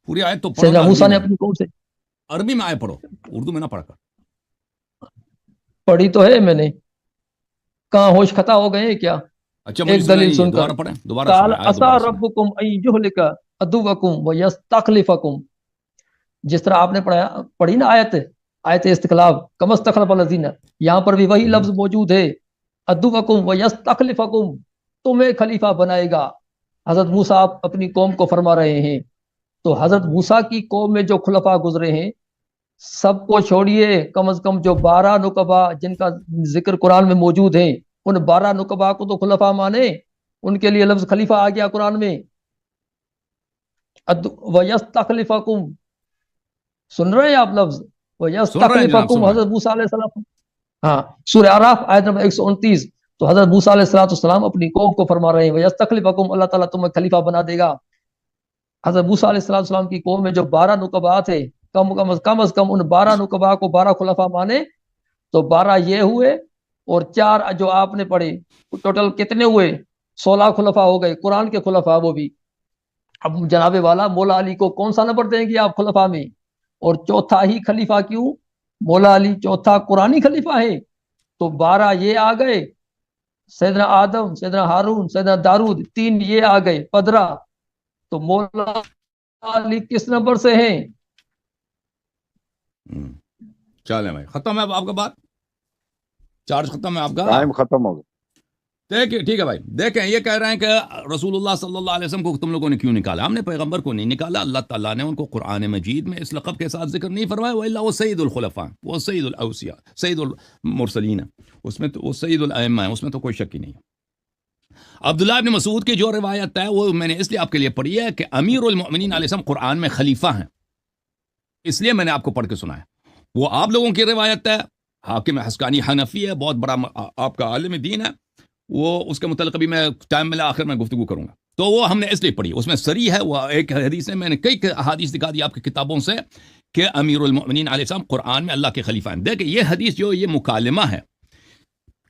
پوری آیت تو پڑھو سیدنا نا موسیٰ عربی نے میں، اپنی قوم سے عربی میں آیت پڑھو، اردو میں نہ پڑھ کر. پڑھی تو ہے میں نے، کہاں ہوش خطا ہو گئے ہیں کیا؟ اچھا مجھے ایک دلیل سنائیے، سن کر، دوبارہ پڑھیں، دوبارہ قال سنائیں، آیت عسى دوبارہ سنائیں. ربكم ان يهلك عدوكم ويستخلفكم. جس طرح آپ نے پڑھی نا آیت استخلاف، کم استخلف الذین، یہاں پر بھی وہی لفظ موجود ہے، عدوکم ویستخلفکم، تمہیں خلیفہ بنائے گا. حضرت موسیٰ آپ اپنی قوم کو فرما رہے ہیں. تو حضرت موسیٰ کی قوم میں جو خلفاء گزرے ہیں، سب کو چھوڑیے، کم از کم جو 12 نقبا جن کا ذکر قرآن میں موجود ہے، ان 12 نقبا کو تو خلفاء مانے، ان کے لیے لفظ خلیفہ آ گیا قرآن میں. وَيَسْتَخْلِفَكُمْ، سن رہے ہیں آپ لفظ سن رہے ہیں جناب، سن وَيَسْتَخْلِفَكُمْ؟ رہے ہیں. حضرت موسیٰ علیہ السلام، ہاں سورہ اعراف آیت نمبر 129. تو حضرت موسیٰ علیہ السلام اپنی قوم کو فرما رہے ہیں وَيَسْتَخْلِفَكُمْ، اللہ تعالیٰ تمہیں خلیفہ بنا دے گا. حضرت موسیٰ علیہ السلام کی قوم میں جو 12 نقبا تھے، کم از کم ان 12 نقبا کو 12 خلفاء مانے تو 12 یہ ہوئے، اور 4 جو آپ نے پڑھے، ٹوٹل کتنے ہوئے؟ 16 خلفاء ہو گئے، قرآن کے خلفاء وہ بھی. اب جناب والا مولا علی کو کون سا نمبر دیں گے آپ خلفاء میں؟ اور چوتھا ہی خلیفہ کیوں؟ مولا علی چوتھا قرآنی خلیفہ ہے. تو 12 یہ آ گئے، سیدنا آدم، سیدنا ہارون، سیدنا دارود، 3 یہ آ گئے، 15. تو مولا علی کس نمبر سے ہیں؟ چلیں بھائی، ختم ہے اب آپ کا بات، چارج ختم ہے آپ کا. ٹائم ختم ہو گیا. دیکھیں ٹھیک ہے بھائی، دیکھیں یہ کہہ رہے ہیں کہ رسول اللہ صلی اللہ علیہ وسلم کو تم لوگوں نے کیوں نکالا؟ ہم نے پیغمبر کو نہیں نکالا، اللہ تعالیٰ نے ان کو قرآن مجید میں اس لقب کے ساتھ ذکر نہیں فرمایا، وَإِلَّا وہ سید الخلفاء، وہ سید الاوصیاء، سید المرسلین، اس میں تو وہ سید الائمہ ہیں، اس میں تو کوئی شک ہی نہیں. عبداللہ ابن مسعود کی جو روایت ہے وہ میں نے اس لیے آپ کے لیے پڑھی ہے کہ امیر المؤمنین علیہ السلام قرآن میں خلیفہ ہیں، اس لیے میں نے آپ کو پڑھ کے سنایا. وہ آپ لوگوں کی روایت ہے، حاکم حسکانی حنفی ہے، بہت بڑا آپ کا عالم دین ہے، وہ اس کے متعلق بھی میں ٹائم ملا آخر میں گفتگو کروں گا. تو وہ ہم نے اس لیے پڑھی، اس میں سری ہے، وہ ایک حدیث ہے، میں نے کئی احادیث دکھا دی آپ کی کتابوں سے کہ امیر المؤمنین علیہ السلام قرآن میں اللہ کے خلیفہ ہیں. دیکھیں یہ حدیث جو یہ مکالمہ ہے،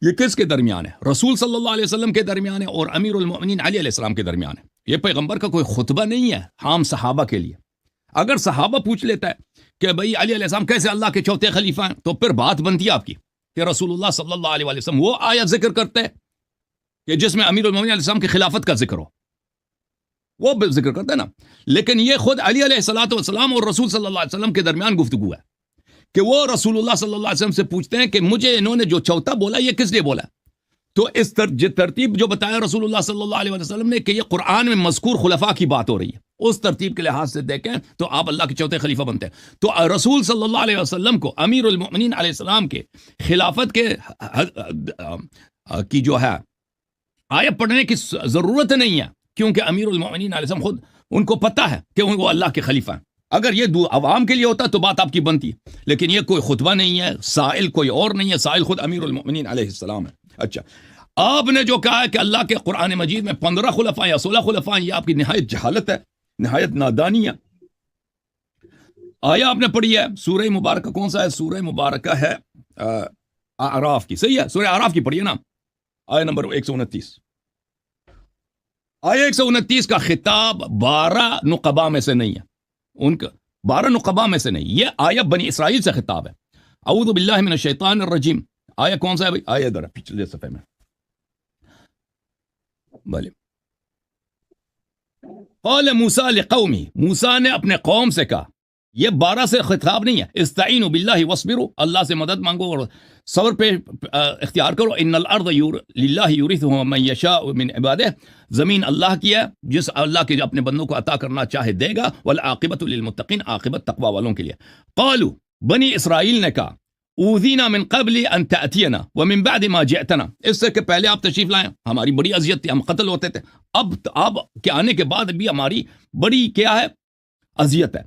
یہ کس کے درمیان ہے؟ رسول صلی اللہ علیہ وسلم کے درمیان ہے اور امیر المؤمنین علی علیہ السلام کے درمیان ہے. یہ پیغمبر کا کوئی خطبہ نہیں ہے عام صحابہ کے لیے. اگر صحابہ پوچھ لیتا ہے کہ بھئی علی علیہ السلام کیسے اللہ کے چوتھے خلیفہ ہیں، تو پھر بات بنتی ہے آپ کی کہ رسول اللہ صلی اللہ علیہ وسلم وہ آیت ذکر کرتے ہیں کہ جس میں امیر المؤمنین علیہ السلام کی خلافت کا ذکر ہو، وہ ذکر کرتے ہیں نا. لیکن یہ خود علی علیہ السلام اور رسول صلی اللہ علیہ وسلم کے درمیان گفتگو ہے کہ وہ رسول اللہ صلی اللہ علیہ وسلم سے پوچھتے ہیں کہ مجھے انہوں نے جو چوتھا بولا یہ کس لیے بولا؟ تو اس ترتیب جو بتایا رسول اللہ صلی اللہ علیہ وسلم نے کہ یہ قرآن میں مذکور خلفاء کی بات ہو رہی ہے، اس ترتیب کے لحاظ سے دیکھیں تو آپ اللہ کے چوتھے خلیفہ بنتے ہیں. تو رسول صلی اللہ علیہ وسلم کو امیر المؤمنین علیہ السلام کے خلافت کے کی جو ہے آیت پڑھنے کی ضرورت نہیں ہے، کیونکہ امیر المؤمنین علیہ السلام خود ان کو پتہ ہے کہ وہ اللہ کے خلیفہ ہیں. اگر یہ عوام کے لیے ہوتا تو بات آپ کی بنتی، لیکن یہ کوئی خطبہ نہیں ہے، سائل کوئی اور نہیں ہے، سائل خود امیر المؤمنین علیہ السلام ہے. اچھا، آپ نے جو کہا ہے کہ اللہ کے قرآن مجید میں 15 خلفاء یا 16 خلفاء، یہ آپ کی نہایت جہالت ہے، نہایت نادانی ہے. آیا آپ نے پڑھی ہے سورہ مبارکہ کون سا ہے؟ سورہ مبارکہ ہے اعراف کی، صحیح ہے، سورہ اعراف کی پڑھی ہے نا، آیہ نمبر 129. آیہ 129 کا خطاب 12 نقبا میں سے نہیں ہے، ان کا 12 نقبا میں سے نہیں، یہ آیہ بنی اسرائیل سے خطاب ہے. اعوذ باللہ من الشیطان الرجیم، آیہ کون سا ہے بھائی؟ آیہ ادھر پچھلے صفحے میں، بھلے. قال موسیٰ لقومی، موسیٰ نے اپنے قوم سے کہا، یہ 12 سے خطاب نہیں ہے، استعینوا باللہ واصبروا، اللہ سے مدد مانگو اور صبر پہ اختیار کرو. ان الارض للہ یورثها من یشاء من عبادہ، زمین اللہ کی ہے، جس اللہ کے جو اپنے بندوں کو عطا کرنا چاہے دے گا. والعاقبۃ للمتقین، عاقبت تقوی والوں کے لیے. قالوا، بنی اسرائیل نے کہا، اوذینا من قبل ان تأتینا ومن بعد ما جئتنا، اس سے کہ پہلے آپ تشریف لائیں ہماری بڑی اذیت تھی، ہم قتل ہوتے تھے، اب آپ کے آنے کے بعد بھی ہماری بڑی کیا ہے؟ اذیت ہے.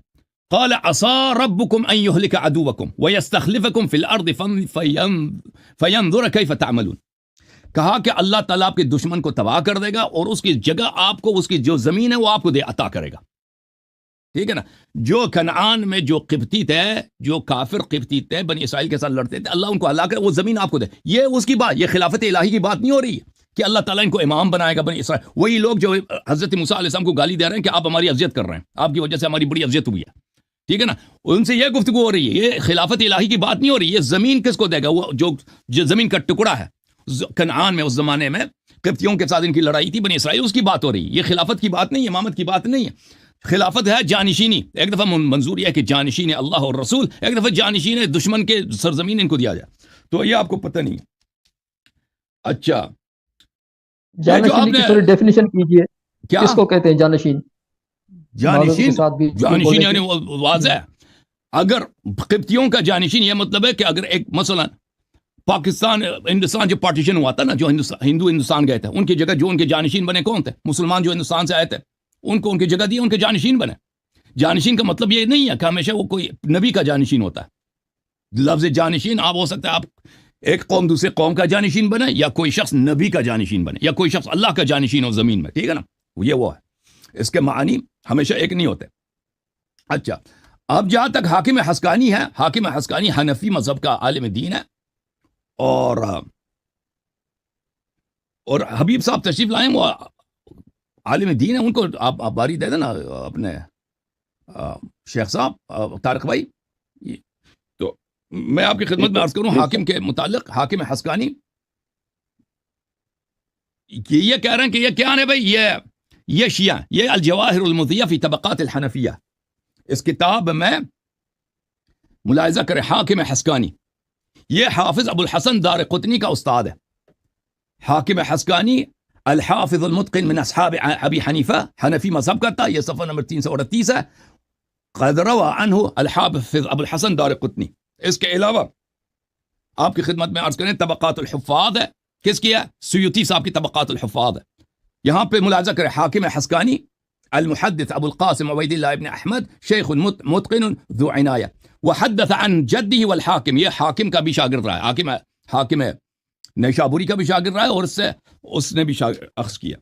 قال عصى ربكم ان يهلك عدوكم ويستخلفكم في الارض فينظر كيف تعملون، کہا کہ اللہ تعالیٰ آپ کے دشمن کو تباہ کر دے گا اور اس کی جگہ آپ کو، اس کی جو زمین ہے وہ آپ کو عطا کرے گا. ٹھیک ہے نا؟ جو کنعان میں جو قبطی تھے، جو کافر قبطی تھے، بنی اسرائیل کے ساتھ لڑتے تھے، اللہ ان کو ہلاک کرے، وہ زمین آپ کو دے. یہ اس کی بات، یہ خلافت الہی کی بات نہیں ہو رہی ہے، کہ اللہ تعالیٰ ان کو امام بنائے گا بنی اسرائیل. وہی لوگ جو حضرت موسیٰ علیہ السلام کو گالی دے رہے ہیں کہ آپ ہماری اذیت کر رہے ہیں, آپ کی وجہ سے ہماری بڑی اذیت ہوئی ہے, ٹھیک ہے نا, ان سے یہ گفتگو ہو رہی ہے. یہ خلافت الہی کی بات نہیں ہو رہی. یہ زمین کس کو دے گا؟ وہ جو زمین کا ٹکڑا ہے کنعان میں, اس زمانے میں قبطیوں کے ساتھ ان کی لڑائی تھی بنی اسرائیل, اس کی بات ہو رہی ہے. یہ خلافت کی بات نہیں, امامت کی بات نہیں ہے. خلافت ہے جانشینی. ایک دفعہ منظور یہ ہے کہ جانشین اللہ اور رسول, ایک دفعہ جانشین دشمن کے سرزمین ان کو دیا جائے. تو یہ آپ کو پتہ نہیں. اچھا, جانشین کی تھوڑی ڈیفینیشن کیجئے, کس کو کہتے ہیں جانشین؟ جانشین یعنی واضح ہے. اگر قبطیوں کا جانشین یہ مطلب ہے کہ اگر ایک مثلا پاکستان ہندوستان جو پارٹیشن ہوا تھا نا, جو ہندو ہندوستان گئے تھے, ان کی جگہ جو ان کے جانشین بنے کون تھے؟ مسلمان جو ہندوستان سے آئے تھے, ان کو ان کی جگہ دی, ان کے جانشین بنے. جانشین کا مطلب یہ نہیں ہے کہ ہمیشہ وہ کوئی نبی کا جانشین ہوتا ہے. لفظ جانشین آپ ہو سکتا ہے آپ ایک قوم دوسرے قوم کا جانشین بنے, یا کوئی شخص نبی کا جانشین بنے, یا کوئی شخص اللہ کا جانشین ہو زمین میں, ٹھیک ہے نا. یہ وہ ہے, اس کے معنی ہمیشہ ایک نہیں ہوتے. اچھا, اب جہاں تک حاکم حسکانی ہے, حاکم حسکانی حنفی مذہب کا عالم دین ہے, اور حبیب صاحب تشریف لائیں, وہ عالم دین ہے. ان کو آپ باری دے دیں نا اپنے شیخ صاحب طارق بھائی. تو میں آپ کی خدمت میں عرض کروں حاکم کے متعلق, حاکم حسکانی یہ کہہ رہے ہیں کہ یہ کیا ہے بھائی, یہ شیعہ, یہ الجواہر المضیہ فی طبقات الحنفیہ. اس کتاب میں ملاحظہ کریں, حاکم حسکانی, یہ حافظ ابو الحسن دار قطنی کا استاد ہے. حاکم حسکانی الحافظ المتقن من اصحاب ابی حنیفہ, حنفی مذہب کا تھا. یہ صفحہ نمبر 338 ہے. قد روى عنہ الحافظ ابو الحسن دار قطنی. اس کے علاوہ آپ کی خدمت میں عرض کریں طبقات الحفاظ ہے. کس کی ہے؟ سیوطی صاحب کی طبقات الحفاظ ہے. یہاں پہ ملاحظہ کریں حاکم حسکانی المحدث ابو القاسم عبید اللہ ابن احمد شیخ متقن ذو عنایہ, وحدث عن جدہ والحاکم. یہ حاکم کا بھی شاگرد رہا ہے, حاکم نیشابوری کا بھی شاگرد رہا ہے, اور اس نے بھی اخذ کیا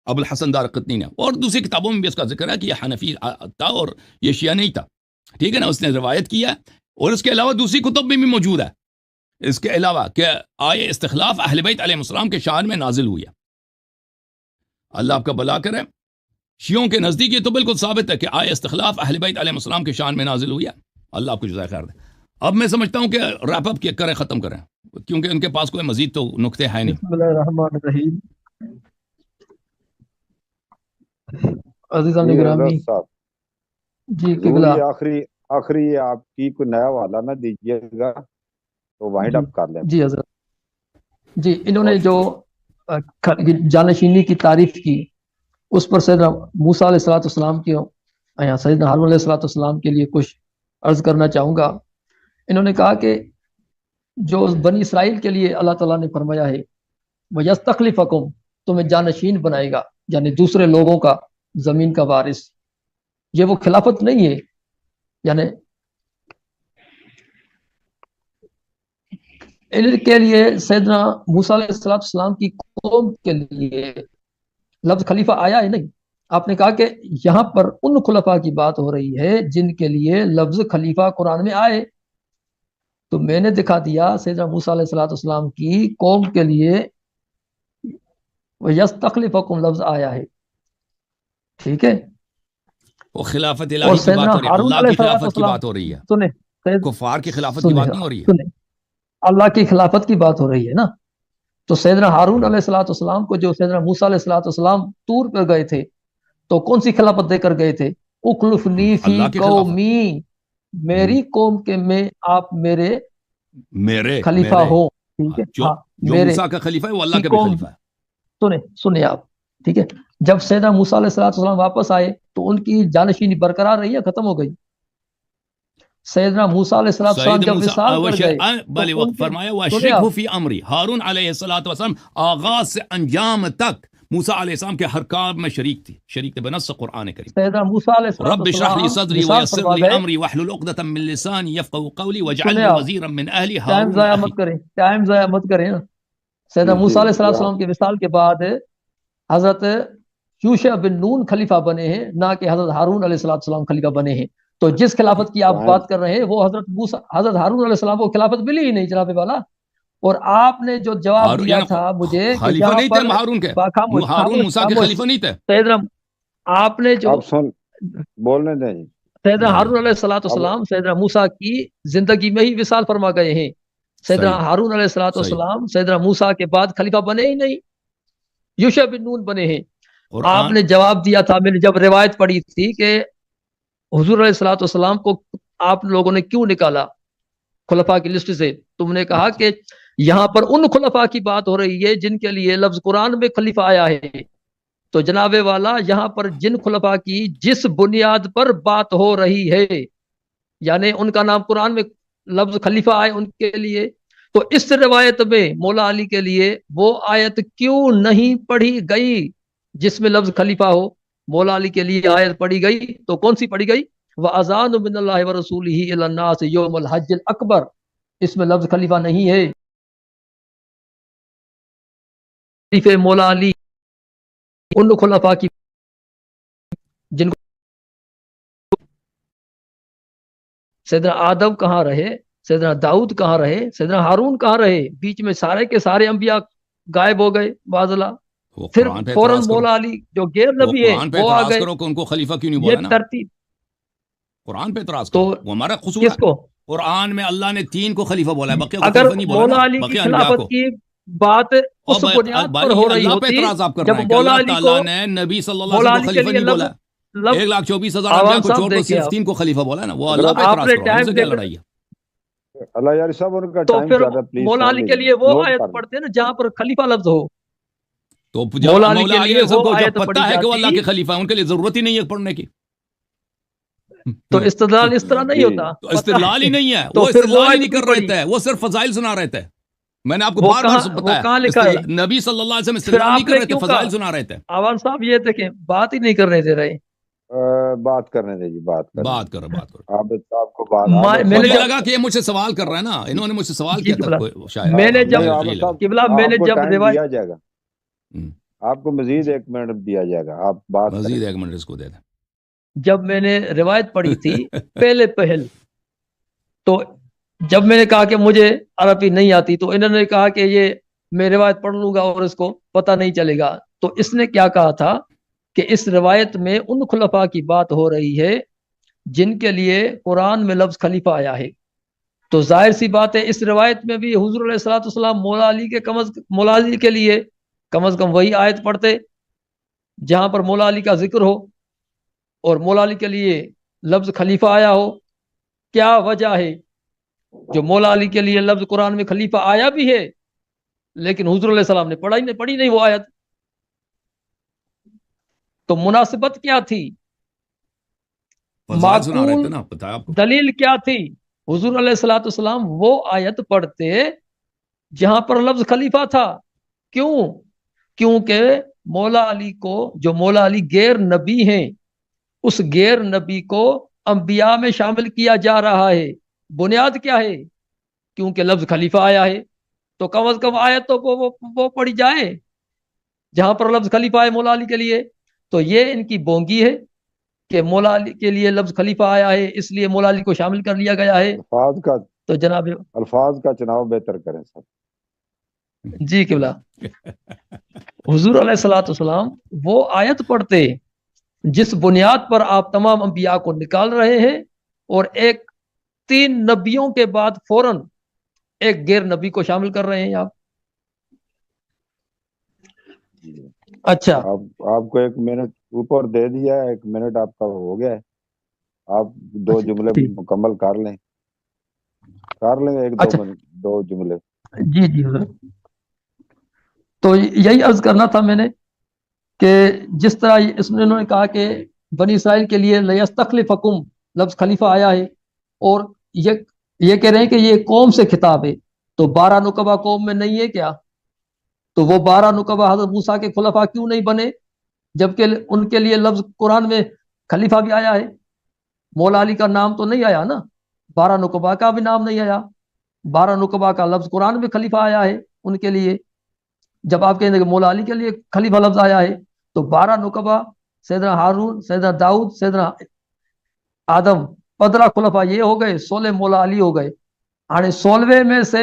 ابو الحسن دار قطنی نے. اور دوسری کتابوں میں بھی اس کا ذکر ہے کہ یہ حنفی تھا اور یہ شیعہ نہیں تھا, ٹھیک ہے نا. اس نے روایت کیا, اور اس کے علاوہ دوسری کتب میں بھی موجود ہے. اس کے علاوہ کہ آئے استخلاف اہل بیت علیہ السلام کے شان میں نازل ہوئی ہے. اللہ آپ کا بھلا کرے. شیعوں کے نزدیک یہ تو بالکل ثابت ہے کہ آئے استخلاف اہل بیت علیہ السلام کے شان میں نازل ہوئی ہے. اللہ آپ کو جزائے خیر دے. اب میں سمجھتا ہوں کہ ریپ اپ کریں, ختم کریں, کیونکہ ان کے پاس کوئی مزید تو نقطے ہیں نہیں. بسم اللہ الرحمن الرحیم. عزیزان گرامی, جی قبلہ, آخری آپ کی کوئی نیا والا نہ دیجیے گا تو وائنڈ اپ کر لیں. جی حضرت, جی انہوں نے جو جانشینی کی تعریف کی, اس پر سیدنا موسیٰ علیہ السلام کی یا سیدنا ہارون علیہ السلام کے لیے کچھ عرض کرنا چاہوں گا. انہوں نے کہا کہ جو بنی اسرائیل کے لیے اللہ تعالیٰ نے فرمایا ہے وَيَسْتَخْلِفَكُمْ, تمہیں جانشین بنائے گا, یعنی دوسرے لوگوں کا زمین کا وارث. یہ وہ خلافت نہیں ہے, یعنی ان کے لیے سیدنا موسیٰ علیہ السلام کی قوم کے لیے لفظ خلیفہ آیا ہے نہیں. آپ نے کہا کہ یہاں پر ان خلفاء کی بات ہو رہی ہے جن کے لیے لفظ خلیفہ قرآن میں آئے. تو میں نے دکھا دیا سیدنا موسیٰ علیہ السلام کی قوم کے لیے وَيَسْتَخْلِفَكُمْ لفظ آیا ہے, ٹھیک ہے. وہ خلافت الہی کی بات ہو رہی ہے, اللہ کی خلافت کی بات ہو رہی ہے, سنیں کفار کی خلافت کی بات نہیں ہو رہی ہے. اللہ کی خلافت کی بات ہو رہی ہے نا. تو سیدنا ہارون علیہ السلام کو جو سیدنا موسیٰ علیہ السلام طور پر گئے تھے تو کون سی خلافت دے کر گئے تھے؟ اخلفنی فی قومی, میری قوم کے میں آپ میرے خلیفہ ہو, ٹھیک ہے. جو موسیٰ کا خلیفہ ہے وہ اللہ کا بھی خلیفہ ہے. سنیں آپ, ٹھیک ہے. جب سیدنا موسیٰ علیہ السلام واپس آئے تو ان کی جانشینی برقرار رہی ہے, ختم ہو گئی؟ سیدنا موسیٰ علیہ السلام جب وصال کر گئے بھلے وقت فرمایا وَأَشْرِكْهُ فِي أَمْرِي, ہارون علیہ السلام آغاز سے انجام تک موسیٰ علیہ السلام کے ہر کام میں شریک تھے بنص قرآن کریم. سیدنا موسیٰ علیہ السلام رب اشرح لي صدری ويسر لي امری واحلل عقدۃ من لسانی يفقهوا قولی واجعل لي وزيرا من اهلی. ٹائم ضائع مت کریں. سیدنا موسیٰ علیہ السلام کے وصال کے بعد حضرت یوشع بن نون خلیفہ بنے ہیں, نہ کہ حضرت ہارون علیہ السلام خلیفہ بنے ہیں. تو جس خلافت کی آپ بات کر رہے ہیں وہ حضرت ہارون علیہ السلام کو خلافت ملی ہی نہیں جناب والا. اور آپ نے جو جواب ہارون دیا یعنی تھا مجھے کہ خلیفہ جہاں نہیں تھے پر ہارون کے، خاموش ہارون خاموش موسیٰ کے خاموش خلیفہ نہیں تھے. سیدنا آپ نے جو اب سن بولنے دیں جی. سیدنا جی ہارون علیہ الصلوۃ اب والسلام سیدنا موسیٰ کی زندگی میں ہی وصال فرما گئے ہیں. سیدنا صحیح ہارون علیہ الصلوۃ صحیح. والسلام سیدنا موسیٰ کے بعد خلیفہ بنے ہی نہیں، یوشع بن نون بنے ہیں. آپ قرآن نے جواب دیا تھا، میں نے جب روایت پڑھی تھی کہ حضور علیہ الصلوۃ والسلام کو آپ لوگوں نے کیوں نکالا خلفاء کی لسٹ سے، تم نے کہا کہ یہاں پر ان خلفاء کی بات ہو رہی ہے جن کے لیے لفظ قرآن میں خلیفہ آیا ہے. تو جناب والا یہاں پر جن خلفاء کی جس بنیاد پر بات ہو رہی ہے، یعنی ان کا نام قرآن میں لفظ خلیفہ آئے ان کے لیے، تو اس روایت میں مولا علی کے لیے وہ آیت کیوں نہیں پڑھی گئی جس میں لفظ خلیفہ ہو؟ مولا علی کے لیے آیت پڑھی گئی تو کون سی پڑھی گئی؟ وَأَذَانٌ مِّنَ اللَّهِ وَرَسُولِهِ إِلَى النَّاسِ يَوْمَ الْحَجِّ الْأَكْبَرِ، اس میں لفظ خلیفہ نہیں ہے. خلیفہ مولا علی ان خلفاء کی جن کو سیدنا آدم کہاں رہے، سیدنا داؤد کہاں رہے، سیدنا ہارون کہاں رہے، بیچ میں سارے کے سارے انبیاء غائب ہو گئے معاذ. وہ پھر قرآن پہ فوراً اعتراض کرو، مولا علی جو غیر وہ نبی ہے قرآن پہ وہ آ اعتراض گئے. کرو کہ ان کو خلیفہ کیوں نہیں یہ بولا نا. ترتیب قرآن پہ اعتراض تو کرو، وہ ہمارا قصور کس ہے. کو؟ قرآن میں اللہ نے 3 کو خلیفہ بولا ہے، بقیہ کو اگر خلیفہ نہیں بولا نا، مولا علی کی بقیہ انبیاء خلافت کو. کی بات اس اور بنیاد پر بھائی ہو رہی اللہ پہ ہوتی اعتراض آپ کر جب رہے ہیں کہ مولا اللہ علی کو تعالیٰ نے نبی صلی اللہ علیہ مولا وسلم علی کو کے خلیفہ لیے نہیں بولا. لفظ 1,24,000 انبیاء آوان کو صاحب چھوڑ کر دیکھیں صرف آپ 3 کو خلیفہ بولا ہے نا. وہ اللہ پہ آپ اعتراض نے کرو، ہم ٹائم سے کیا دیکھا لڑائی ہے. اللہ یار صاحب ان کا تو ٹائم پھر زیادہ ہے، پلیز مولا سن علی کے لیجیے، لیے وہ نوٹ آیت کر لیں. پڑھتے ہیں نا جہاں پر خلیفہ لفظ ہو. تو جب مولا علی کے مولا علی لیے علیہ السلام وہ کو جب آیت پتہ پڑھی ہے کہ وہ اللہ جاتی کے خلیفہ ہیں، ان کے لیے ضرورت ہی نہیں ہے پڑھنے کی. تو استدلال اس طرح نہیں جی ہوتا. تو استدلال ہی نہیں ہے، تو وہ پھر وہ استدلال ہی آیت نہیں کیوں کر رہے پڑھی؟ تھے، وہ صرف فضائل سنا رہے تھے. میں نے آپ کو وہ بار بار وہ بتایا، کہاں لکھا ہے؟ نبی صلی اللہ علیہ وسلم پھر استدلال نہیں آپ کر نے رہے تھے، کیوں فضائل کہا؟ سنا رہے تھے. آوان صاحب یہ دیکھیں بات ہی نہیں کرنے دے رہے. بات کرنے دیں جی، بات کرنے بات دیں. کرو بات کرو. عابد صاحب کو بات، عابد میں نے مجھے صاحب لگا بات کہ یہ مجھ سے سوال کر رہے ہیں نا، انہوں نے مجھ سے سوال جی کیا قبلہ، تھا شاید. میں نے نہیں جب مجھے یہ عابد لگا. صاحب قبلہ میں آپ نے کو جب ٹائم روایت دیا جائے گا، ہم، آپ کو مزید 1 منٹ دیا جائے گا، آپ بات کریں. مزید 1 منٹ اس کو دے دیں. جب میں نے روایت پڑھی تھی پہل تو جب میں نے کہا کہ مجھے عربی نہیں آتی تو انہوں نے کہا کہ یہ میں روایت پڑھ لوں گا اور اس کو پتہ نہیں چلے گا. تو اس نے کیا کہا تھا کہ اس روایت میں ان خلفاء کی بات ہو رہی ہے جن کے لیے قرآن میں لفظ خلیفہ آیا ہے. تو ظاہر سی بات ہے اس روایت میں بھی حضور علیہ الصلوۃ والسلام مولا علی کے مولا علی کے لیے کم از کم وہی آیت پڑھتے جہاں پر مولا علی کا ذکر ہو اور مولا علی کے لیے لفظ خلیفہ آیا ہو. کیا وجہ ہے جو مولا علی کے لیے لفظ قرآن میں خلیفہ آیا بھی ہے لیکن حضور علیہ السلام نے پڑھی نہیں وہ آیت؟ تو مناسبت کیا تھی؟ فضائل سنا رہے تھے معقول نا، پتہ ہے آپ کو. دلیل کیا تھی؟ حضور علیہ الصلوۃ والسلام وہ آیت پڑھتے جہاں پر لفظ خلیفہ تھا. کیوں؟ کیونکہ مولا علی کو جو مولا علی غیر نبی ہیں اس غیر نبی کو انبیاء میں شامل کیا جا رہا ہے. بنیاد کیا ہے؟ کیونکہ لفظ خلیفہ آیا ہے. تو کم از کم آیت تو وہ پڑھی جائے جہاں پر لفظ خلیفہ ہے مولا علی کے لیے. تو یہ ان کی بونگی ہے کہ مولا علی کے لیے لفظ خلیفہ آیا ہے اس لیے مولا علی کو شامل کر لیا گیا ہے. تو جناب الفاظ کا چناؤ بہتر کریں سر. جی قبلہ، حضور علیہ الصلوۃ والسلام وہ آیت پڑھتے جس بنیاد پر آپ تمام انبیاء کو نکال رہے ہیں اور 3 نبیوں کے بعد فوراً ایک غیر نبی کو شامل کر رہے ہیں آپ. اچھا آپ کو 1 منٹ اوپر دے دیا ہے، 1 منٹ آپ کا ہو گیا ہے، آپ 2 جملے مکمل کر لیں 1-2 اچھا منٹ 2 جملے. جی حضور. تو یہی عرض کرنا تھا میں نے کہ جس طرح اس میں انہوں نے کہا کہ بنی اسرائیل کے لیے لیستخلفکم لفظ خلیفہ آیا ہے اور یہ کہہ رہے ہیں کہ یہ قوم سے خطاب ہے. تو 12 نقبہ قوم میں نہیں ہے کیا؟ تو وہ 12 نقبہ حضرت موسیٰ کے خلفاء کیوں نہیں بنے جبکہ ان کے لیے لفظ قرآن میں خلیفہ بھی آیا ہے؟ مولا علی کا نام تو نہیں آیا نا، 12 نقبہ کا بھی نام نہیں آیا. 12 نقبہ کا لفظ قرآن میں خلیفہ آیا ہے ان کے لیے. جب آپ کہیں گے کہ مولا علی کے لیے خلیفہ لفظ آیا ہے تو 12 نقبہ سیدنا ہارون، سیدنا داؤد، سیدنا آدم 15 خلفاء یہ ہو گئے، 16 مولا علی ہو گئے. 16 میں سے